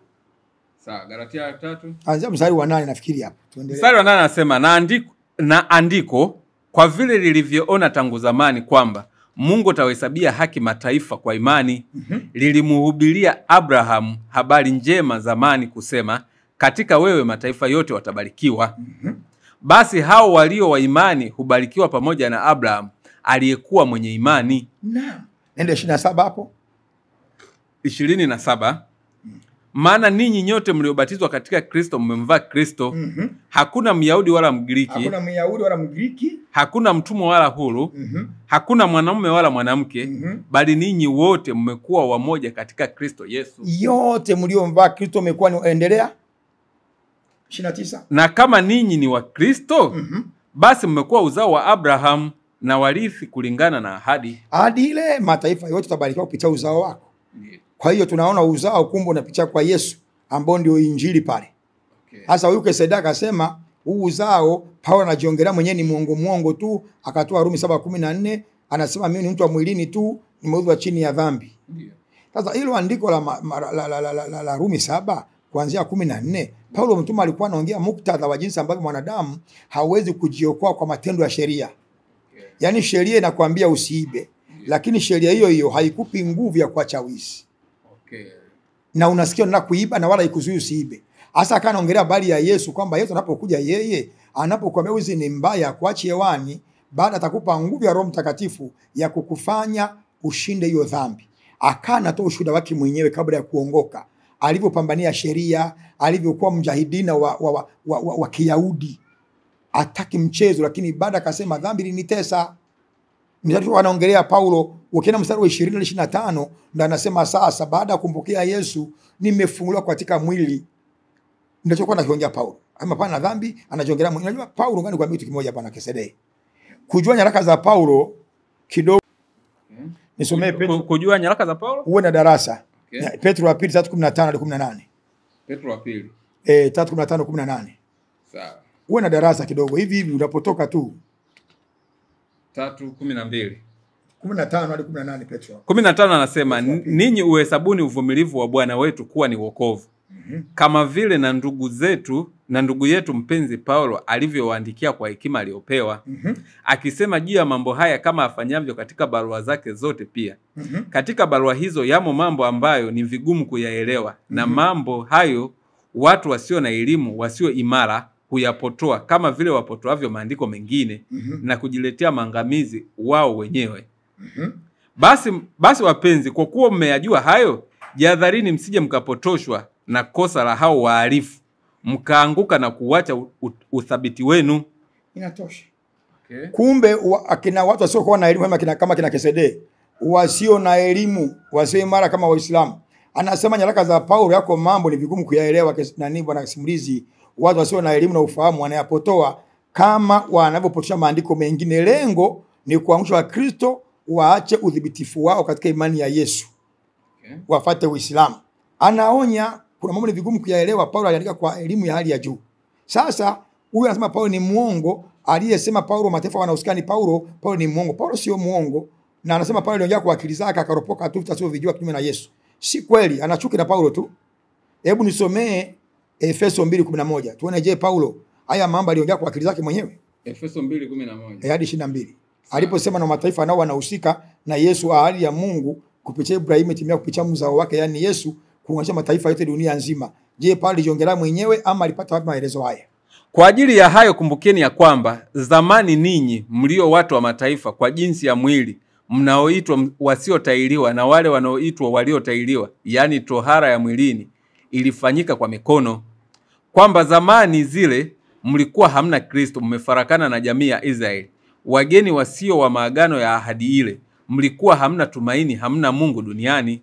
Sawa, Galatia 3. Anza mstari wa 8 nafikiri hapo. Tuendelee. Mstari wa 8 anasema na andiko kwa vile lilivyoona tangu zamani kwamba Mungu atawahesabia haki mataifa kwa imani, lilimhubiria Abrahamu habari njema zamani kusema, katika wewe mataifa yote watabarikiwa. Basi hao walio wa imani hubarikiwa pamoja na Abrahamu aliyekuwa mwenye imani. Naam. Nenda 27 hapo. 27. Maana ninyi nyote mliobatizwa katika Kristo mmemvaa Kristo. Hakuna Myahudi wala Mgiriki. Hakuna Myahudi wala Mgiriki. Hakuna mtumwa wala huru. Hakuna mwanamume wala mwanamke. Bali ninyi wote mmekuwa wamoja katika Kristo Yesu. Yote mliomvaa Kristo mmekuwa ni endelea. 29. Na kama ninyi ni wa Kristo, basi mmekuwa uzao wa Abraham na warithi kulingana na ahadi. Ahadi ile mataifa yote tabarikiwa kupitia uzao wako. Kwa hiyo tunaona uzao kumbe unapitia kwa Yesu ambao ndio injili pale. Sasa huyu Keseda akasema huu uzao Paulo anajiongelea mwenyewe ni muongo tu, akatoa Warumi 7:14 anasema mimi ni mtu wa mwilini tu, nimeuzwa chini ya dhambi. Sasa hilo andiko la Rumi 7 kuanzia 14 Paulo mtume alikuwa anaongea muktadha wa jinsi ambavyo mwanadamu hawezi kujiokoa kwa matendo ya sheria. Yaani sheria inakwambia usiibe, lakini sheria hiyo hiyo haikupi nguvu ya kuacha wizi. Na unasikia unataka kuiba na wala ikuzuii usiibe. Hasa kana ongelea habari ya Yesu kwamba Yesu anapokuja yeye anapokuambia wizi ni mbaya kuachi hewani, baada atakupa nguvu ya Roho Mtakatifu ya kukufanya ushinde hiyo dhambi. Akana toa ushuhuda wake mwenyewe kabla ya kuongoka. Alivyopambania sheria, alivyokuwa mjahidina wa Kiyahudi. Ataki mchezo, lakini baada akasema dhambi ilinitesa. Mstari anaongelea Paulo ukienda mstari wa 20 na 25 ndio anasema sasa baada ya kumpokea Yesu nimefunguliwa katika mwili. Ndio chokuwa anakiongea Paulo. Ama pana dhambi anajiongelea mwili. Unajua Paulo ngani kwa kitu kimoja hapa na Kesede. Kujua nyaraka za Paulo kidogo. Nisomee Petro. Kujua nyaraka za Paulo? Uwe na darasa. Petro wa 2:3:15 hadi 18. Petro wa 2. 3:15-18. Sawa. Uwe na darasa kidogo hivi unapotoka tu. 3:12. 15 hadi 18 Petro. 15 anasema ninyi uhesabuni uvumilivu wa Bwana wetu kuwa ni wokovu. Kama vile na ndugu yetu mpenzi Paulo alivyowaandikia kwa hekima aliyopewa, akisema juu ya mambo haya kama afanyavyo katika barua zake zote pia. Katika barua hizo yamo mambo ambayo ni vigumu kuyaelewa, na mambo hayo watu wasio na elimu, wasio imara huyapotoa kama vile wapotoavyo maandiko mengine, na kujiletea maangamizi wao wenyewe. Basi wapenzi, kwa kuwa mmeyajua hayo, jihadharini msije mkapotoshwa na kosa la hao wahalifu, mkaanguka na kuacha uthabiti wenu. Inatosha. Kumbe akina watu wasio kuwa na elimu kama kina Kesede, wasio na elimu, wasio imara kama Waislamu. Anasema nyaraka za Paulo yako mambo ni vigumu kuyaelewa, nani bwana simulizi. Watu wasio na elimu na ufahamu wanayapotoa kama wanavyopotosha maandiko mengine. Lengo ni kuangusha Wakristo waache udhibitifu wao katika imani ya Yesu. Wafuate Uislamu. Anaonya kuna mambo ni vigumu kuyaelewa. Paulo aliandika kwa elimu ya hali ya juu. Sasa huyu anasema Paulo ni muongo, aliyesema Paulo mataifa wanausikani Paulo ni muongo. Paulo sio muongo, na anasema Paulo aliongea kwa akili zake akaropoka tu vitu vijua kinyume na Yesu. Si kweli, anachuki na Paulo tu. Hebu nisomee Efeso 2:11. Tuone je Paulo haya mambo aliongea kwa akili zake mwenyewe? Efeso 2:11 hadi 22. Aliposema na mataifa nao wanahusika na Yesu, ahadi ya Mungu kupitia Ibrahimu itimia kupitia mzao wake, yani Yesu, kuunganisha mataifa yote dunia nzima. Je, Paulo aliongelea mwenyewe ama alipata wapi maelezo haya? Kwa ajili ya hayo kumbukeni ya kwamba zamani ninyi mlio watu wa mataifa kwa jinsi ya mwili, mnaoitwa wasiotailiwa na wale wanaoitwa waliotailiwa, yani tohara ya mwilini, ilifanyika kwa mikono. Kwamba zamani zile mlikuwa hamna Kristo, mmefarakana na jamii ya Israeli, wageni wasio wa maagano ya ahadi ile, mlikuwa hamna tumaini, hamna Mungu duniani.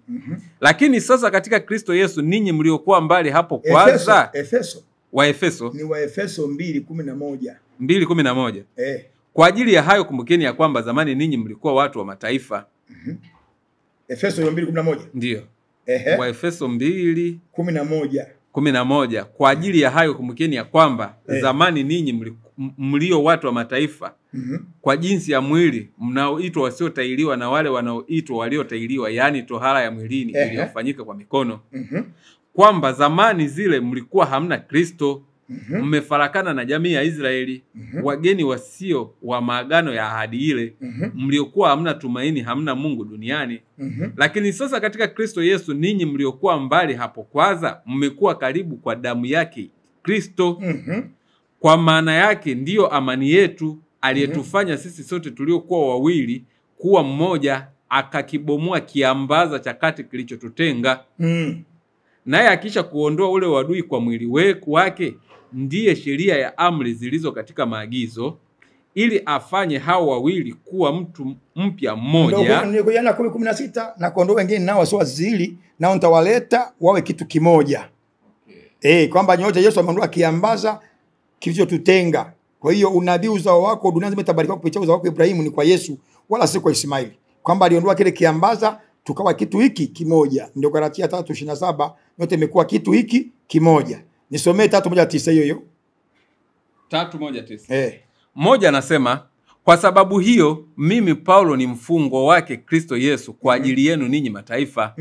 Lakini sasa katika Kristo Yesu ninyi mliokuwa mbali hapo kwanza. Efeso. Wa Efeso. Ni wa Efeso 2:11. 2:11. Kwa ajili ya hayo kumbukeni ya kwamba zamani ninyi mlikuwa watu wa mataifa. Efeso 2:11. Ndio. Wa Efeso 2:11. 11. Kwa ajili ya hayo kumbukeni ya kwamba zamani ninyi mlio watu wa mataifa kwa jinsi ya mwili, mnaoitwa wasiotailiwa na wale wanaoitwa waliotailiwa, yani tohara ya mwilini iliyofanyika kwa mikono. Kwamba zamani zile mlikuwa hamna Kristo, Mmefarakana na jamii ya Israeli, wageni wasio wa maagano ya ahadi ile, mliokuwa hamna tumaini, hamna Mungu duniani. Lakini sasa katika Kristo Yesu, ninyi mliokuwa mbali hapo kwanza, mmekuwa karibu kwa damu yake Kristo. Kwa maana yake ndiyo amani yetu, aliyetufanya sisi sote tuliokuwa wawili kuwa mmoja, akakibomoa kiambaza cha kati kilichotutenga. Naye akisha kuondoa ule uadui kwa mwili wake, ndiye sheria ya amri zilizo katika maagizo, ili afanye hao wawili kuwa mtu mpya mmoja. Ndio Yohana 10:16, na kondoo wengine nao wasio wazili nao nitawaleta wawe kitu kimoja. Kwamba nyote Yesu ameondoa kiambaza kilichotutenga. Kwa hiyo unabii uzao wako dunia nzima itabarikiwa kupitia uzao wako Ibrahimu ni kwa Yesu wala si kwa Ismaili. Kwamba aliondoa kile kiambaza tukawa kitu hiki kimoja. Ndio Galatia 3:27, yote imekuwa kitu hiki kimoja. Nisomee 3:1-9 hiyo. 3:1-9. Moja anasema, kwa sababu hiyo mimi Paulo ni mfungwa wake Kristo Yesu kwa ajili yenu ninyi mataifa.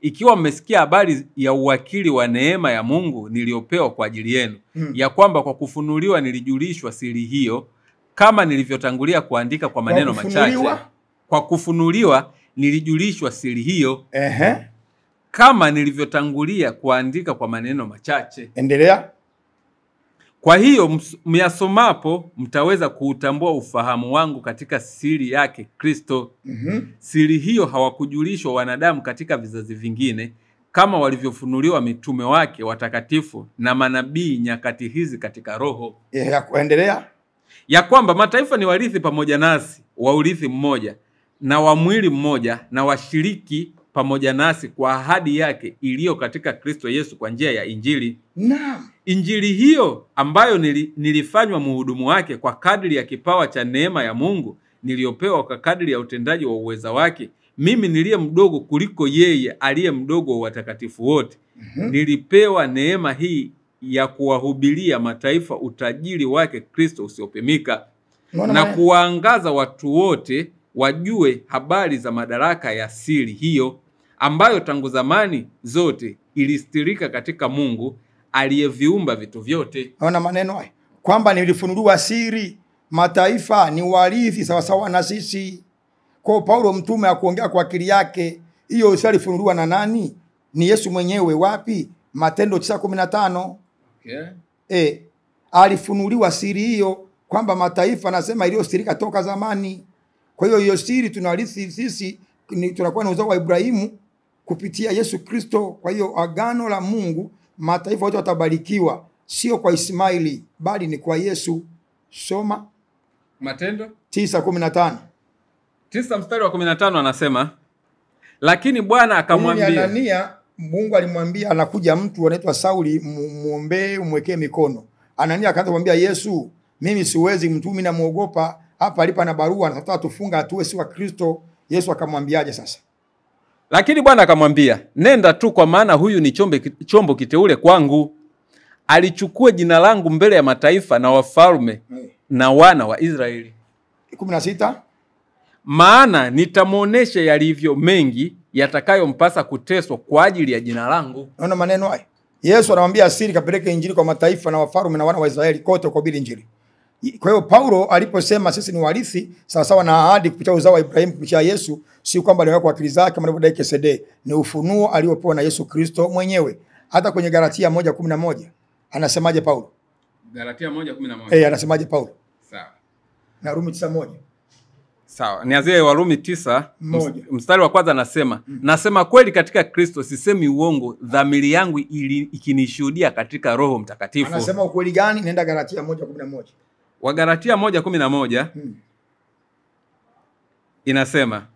Ikiwa mmesikia habari ya uwakili wa neema ya Mungu niliopewa kwa ajili yenu, ya kwamba kwa kufunuliwa nilijulishwa siri hiyo, kama nilivyotangulia kuandika kwa maneno machache. Kwa kufunuliwa nilijulishwa siri hiyo, kama nilivyotangulia kuandika kwa maneno machache. Endelea. Kwa hiyo myasomapo mtaweza kuutambua ufahamu wangu katika siri yake Kristo. Siri hiyo hawakujulishwa wanadamu katika vizazi vingine, kama walivyofunuliwa mitume wake watakatifu na manabii nyakati hizi katika roho. Endelea. Ya kwamba mataifa ni warithi pamoja nasi wa urithi mmoja na wa mwili mmoja, na washiriki pamoja nasi kwa ahadi yake iliyo katika Kristo Yesu kwa njia ya Injili. Naam. Injili hiyo ambayo nilifanywa mhudumu wake kwa kadri ya kipawa cha neema ya Mungu niliopewa kwa kadri ya utendaji wa uweza wake, mimi niliye mdogo kuliko yeye aliye mdogo wa watakatifu wote. Nilipewa neema hii ya kuwahubiria mataifa utajiri wake Kristo usiopimika, na kuwaangaza watu wote wajue habari za madaraka ya siri hiyo, ambayo tangu zamani zote ilistirika katika Mungu aliyeviumba vitu vyote. Naona maneno haya kwamba nilifunuliwa siri, mataifa ni warithi sawa sawa na sisi. Kwa Paulo mtume akuongea kwa akili yake, hiyo usalifunuliwa na nani? Ni Yesu mwenyewe. Wapi? Matendo 9:15. Alifunuliwa siri hiyo kwamba mataifa nasema iliyostirika toka zamani. Kwa hiyo hiyo siri tunarithi sisi, tunakuwa na uzao wa Ibrahimu kupitia Yesu Kristo. Kwa hiyo agano la Mungu, mataifa wote watabarikiwa, sio kwa Ismaili bali ni kwa Yesu. Soma Matendo 9:15. 9:15 anasema, lakini Bwana akamwambia, Anania, Mungu alimwambia anakuja mtu anaitwa Sauli, muombe umwekee mikono. Anania akaanza kumwambia Yesu, mimi siwezi, mtu mimi namuogopa, hapa alipa na barua anataka tufunga atuwe si wa Kristo. Yesu akamwambiaje sasa? Lakini Bwana akamwambia, nenda tu, kwa maana huyu ni chombo kiteule kwangu, alichukue jina langu mbele ya mataifa na wafalme na wana wa Israeli. 16. Maana nitamuonesha yalivyo mengi yatakayompasa kuteswa kwa ajili ya jina langu. Naona maneno haya. Yesu anamwambia siri kapeleke injili kwa mataifa na wafalme na wana wa Israeli kote kuhubiri injili. Kwa hiyo Paulo aliposema sisi ni warithi sawa sawa na ahadi kupitia uzao wa Ibrahimu kupitia Yesu, si kwamba aliweka kwa akili zake kama alivyodai KCD, ni ufunuo aliopewa na Yesu Kristo mwenyewe. Hata kwenye Galatia 1:11 anasemaje Paulo? Galatia 1:11. Anasemaje Paulo? Sawa. Na Rumi 9:1. Sawa. Nianzie Warumi 9 mstari wa kwanza anasema, nasema kweli katika Kristo, sisemi uongo, dhamiri yangu ikinishuhudia katika Roho Mtakatifu. Anasema ukweli gani? Nenda Galatia 1:11. Wa Galatia 1:11 inasema,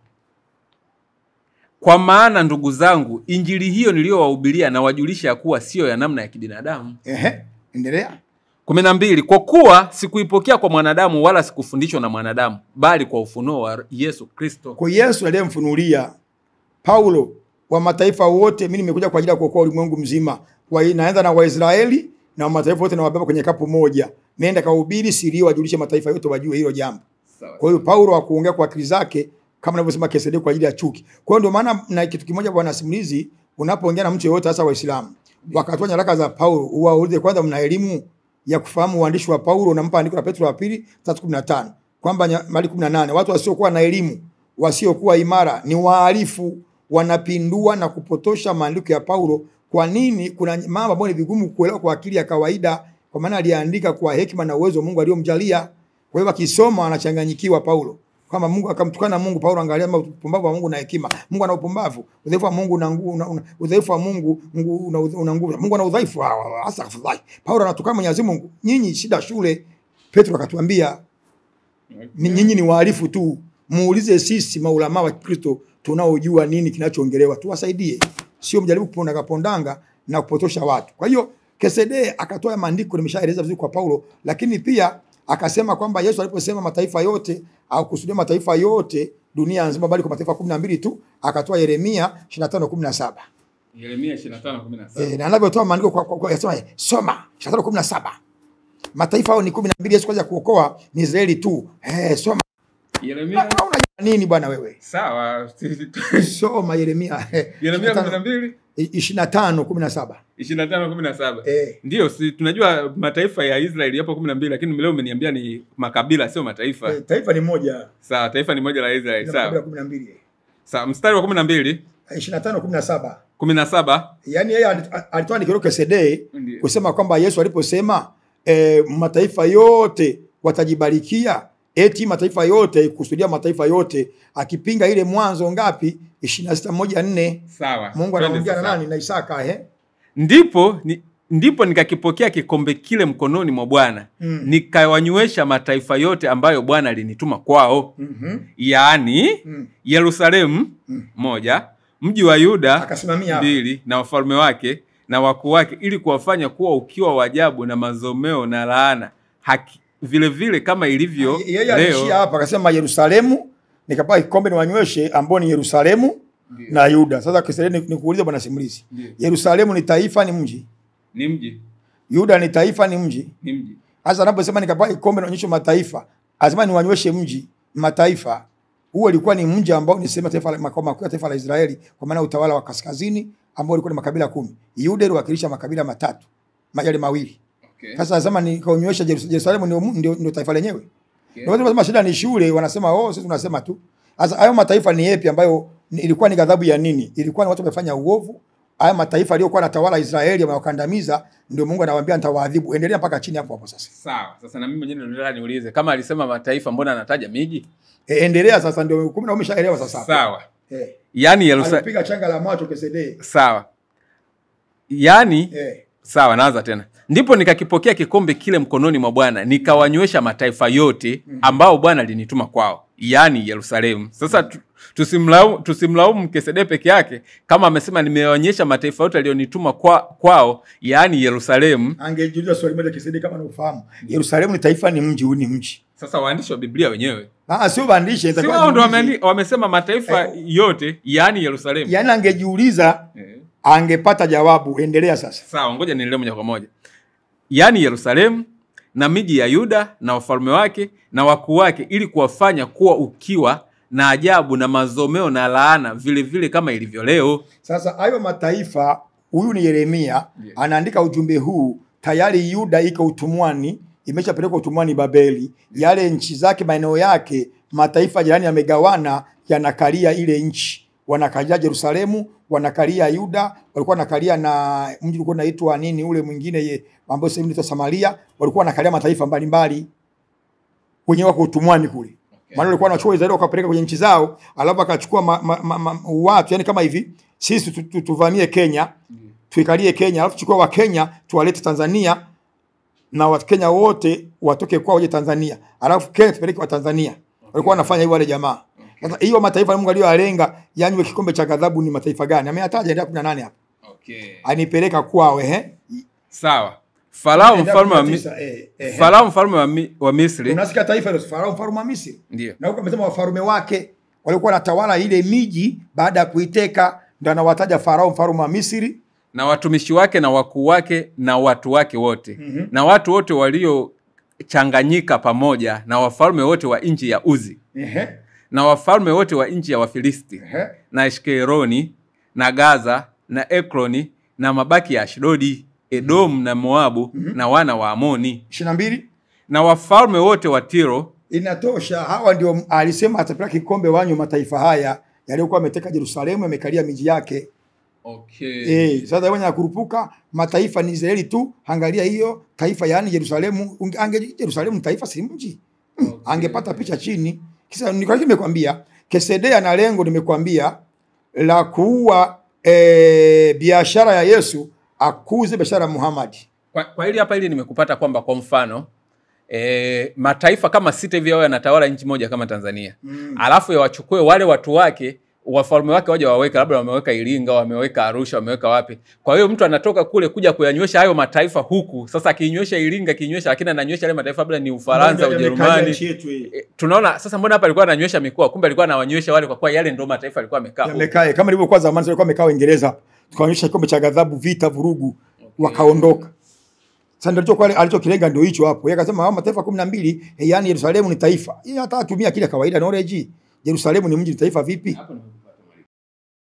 kwa maana ndugu zangu, injili hiyo niliyowahubiria na wajulisha ya kuwa sio ya namna ya kibinadamu. Endelea. 12, kwa kuwa sikuipokea kwa mwanadamu wala sikufundishwa na mwanadamu, bali kwa ufunuo wa Yesu Kristo. Kwa Yesu aliyemfunulia Paulo wa mataifa wote, mimi nimekuja kwa ajili ya kuokoa ulimwengu mzima. Naanza na Waisraeli na mataifa wote na wabeba kwenye kapu moja. Nenda kahubiri siri, wajulishe mataifa yote wajue hilo jambo. Kwa hiyo Paulo hakuongea kwa akili zake kama anavyosema KCD kwa ajili ya chuki. Kwa hiyo ndio maana na kitu kimoja bwana simulizi, unapoongea na mtu yeyote hasa Waislamu, wakatoa nyaraka za Paulo, uwaulize kwanza mna elimu ya kufahamu uandishi wa Paulo unampa andiko la Petro wa pili 3:15 kwamba mali 18 watu wasiokuwa na elimu, wasiokuwa imara, ni wahalifu, wanapindua na kupotosha maandiko ya Paulo. Kwa nini? Kuna mambo ambayo ni vigumu kuelewa kwa akili ya kawaida, kwa maana aliandika kwa hekima na uwezo Mungu aliyomjalia. Kwa hiyo akisoma anachanganyikiwa Paulo. Kama Mungu akamtukana Mungu, Paulo angalia upumbavu wa Mungu na hekima. Mungu ana upumbavu, udhaifu wa Mungu na nguvu, udhaifu wa Mungu una nguvu. Mungu ana udhaifu hasa afadhali. Paulo anatukana Mwenyezi Mungu. Nyinyi shida shule. Petro akatuambia nyinyi ni wahalifu tu. Muulize sisi maulama wa Kristo tunaojua nini kinachoongelewa, tuwasaidie. Sio mjaribu kupondanga na kupotosha watu. Kwa hiyo Kesede akatoa maandiko nimeshaeleza vizuri kwa Paulo, lakini pia akasema kwamba Yesu aliposema mataifa yote au kusudia mataifa yote dunia nzima bali kwa mataifa 12 tu, akatoa Yeremia 25:17. Yeremia 25:17. Na anavyotoa maandiko kwa yasema soma 25:17. Mataifa hao ni 12, Yesu kwanza kuokoa ni Israeli tu. Soma. Yeremia unajua nini bwana wewe? Sawa. Soma Yeremia. Yeremia 12 25:17. 25:17. Ndio, si tunajua mataifa ya Israeli yapo 12, lakini leo umeniambia ni makabila sio mataifa. Taifa ni moja. Sawa, taifa ni moja la Israeli. Sawa. Makabila 12. Sawa, mstari wa 12 25:17. 17. Yaani yeye alitoa nikiro Kesede kusema kwamba Yesu aliposema mataifa yote watajibarikia, eti mataifa yote, kusudia mataifa yote, akipinga ile Mwanzo ngapi 26:1-4. Sawa. Mungu anaongea na nani? Na Isaka. Ndipo nikakipokea kikombe kile mkononi mwa Bwana, nikawanywesha mataifa yote ambayo Bwana alinituma kwao. Yaani Yerusalemu 1, mji wa Yuda 2, na wafalme wake na wakuu wake, ili kuwafanya kuwa ukiwa wa ajabu na mazomeo na laana, haki vile vile kama ilivyo leo. Yeye hapa akasema Yerusalemu nikapaa kikombe niwanyweshe, ambao ni Yerusalemu na Yuda. Sasa Kiswahili nikuulize bwana simulizi. Yerusalemu ni taifa, ni mji? Ni mji. Yuda ni taifa, ni mji? Ni mji. Sasa anaposema nikapaa kikombe niwanyweshe mataifa, azima niwanyweshe mji mataifa, huo ilikuwa ni mji ambao ni sema taifa, makao makuu ya taifa la Israeli, kwa maana utawala wa kaskazini ambao ulikuwa ni makabila 10. Yuda iliwakilisha makabila matatu, yale mawili. Sasa lazima nikaonyesha Yerusalemu ndio taifa lenyewe. Ndio wanasema shida ni shule, wanasema sisi tunasema tu. Sasa hayo mataifa ni yapi ambayo ilikuwa ni ghadhabu ya nini? Ilikuwa ni watu wamefanya uovu. Haya mataifa aliyokuwa anatawala Israeli wamewakandamiza, ndio Mungu anawaambia nitawaadhibu. Endelea mpaka chini hapo sasa. Sawa. Sasa na mimi mwenyewe nataka niulize, kama alisema mataifa, mbona anataja miji? Endelea sasa, ndio 10 na umeshaelewa sasa. Sawa. Yaani Yerusalemu alipiga changa la macho Kesede. Sawa. Yaani sawa, naanza tena. Ndipo nikakipokea kikombe kile mkononi mwa Bwana, nikawanywesha mataifa yote ambao Bwana alinituma kwao, yaani Yerusalemu. Sasa tusimlaumu Kesede peke yake, kama amesema nimeonyesha mataifa yote alionituma kwao, yaani Yerusalemu. Angejiuliza swali moja Kesede kama unafahamu. Yerusalemu ni taifa, ni mji, ni mji. Sasa waandishi wa Biblia wenyewe. Sio waandishi, sio ndio wamesema mataifa yote, yaani Yerusalemu. Yaani angejiuliza angepata jawabu. Endelea sasa. Sawa, ngoja niendelee moja kwa moja. Yaani Yerusalemu na miji ya Yuda na wafalme wake na wakuu wake, ili kuwafanya kuwa ukiwa na ajabu na mazomeo na laana, vile vile kama ilivyo leo. Sasa hayo mataifa, huyu ni Yeremia, anaandika ujumbe huu. Tayari Yuda iko utumwani, imeshapelekwa utumwani Babeli. Yale nchi zake, maeneo yake, mataifa jirani yamegawana, yanakalia ile nchi. Wanakalia Yerusalemu, wanakalia Yuda, walikuwa wanakalia na mji ulikuwa unaitwa nini ule mwingine ambao sasa unaitwa Samaria, walikuwa wanakalia mataifa mbalimbali. Wenyewe wako utumwani kule. Maana walikuwa wanachukua Israeli wakapeleka kwenye nchi zao, alafu akachukua watu, yani kama hivi, sisi tuvamie Kenya, tuikalie Kenya, alafu chukua wa Kenya tuwalete Tanzania, na wa Kenya wote watoke kwao waje Tanzania, alafu Kenya tupeleke wa Tanzania. Walikuwa wanafanya hivyo wale jamaa. Sasa hiyo mataifa Mungu aliyoalenga yanywe kikombe cha ghadhabu ni mataifa gani? Ameyataja ndio 18 hapa. Anipeleka kwao Sawa. Farao mfalme wa Misri. Unasikia taifa hilo, Farao mfalme wa Misri. Ndio. Na huko amesema wafalme wake walikuwa wanatawala ile miji baada ya kuiteka, ndio anawataja Farao mfalme wa Misri na watumishi wake na wakuu wake na watu wake wote. Na watu wote waliochanganyika pamoja, na wafalme wote wa nchi ya Uzi. Na wafalme wote wa nchi ya Wafilisti. Na Ashkeloni na Gaza na Ekroni na mabaki ya Ashdodi. Edom na Moabu na wana wa Amoni 22 na wafalme wote wa Tiro. Inatosha. Hawa ndio alisema atapeleka kikombe wanywe mataifa haya yaliyokuwa ameteka Yerusalemu, amekalia miji yake. Okay. Sasa wenye kurupuka mataifa ni Israeli tu. Angalia hiyo taifa, yani Yerusalemu. Yerusalemu taifa si mji. Okay. Angepata picha chini. Kisa nimekwambia Kesedea na lengo nimekwambia la kuua biashara ya Yesu, akuze biashara ya Muhammad. Kwa hili hapa, hili nimekupata kwamba kwa mfano mataifa kama 6 hivi yao yanatawala nchi moja kama Tanzania. Alafu wachukue wale watu wake, wafalme wake waje waweka, labda wameweka Iringa, wameweka Arusha, wameweka wapi. Kwa hiyo mtu anatoka kule kuja kuyanywesha hayo mataifa huku. Sasa akinywesha Iringa, akinywesha, lakini ananywesha yale mataifa labda ni Ufaransa, Ujerumani. Tunaona sasa mbona hapa alikuwa ananywesha mikoa, kumbe alikuwa anawanywesha wale kwa kuwa yale ndio mataifa alikuwa amekaa. Yamekaa kama ilivyokuwa zamani, alikuwa amekaa Uingereza. Tukaonyesha kikombe cha ghadhabu, vita, vurugu, wakaondoka. Sasa ndio alichokilenga ndio hicho hapo. Yeye akasema hao mataifa 12, yani Yerusalemu ni taifa. Yeye hata atumia kile kawaida knowledge. Yerusalemu ni mji, taifa vipi?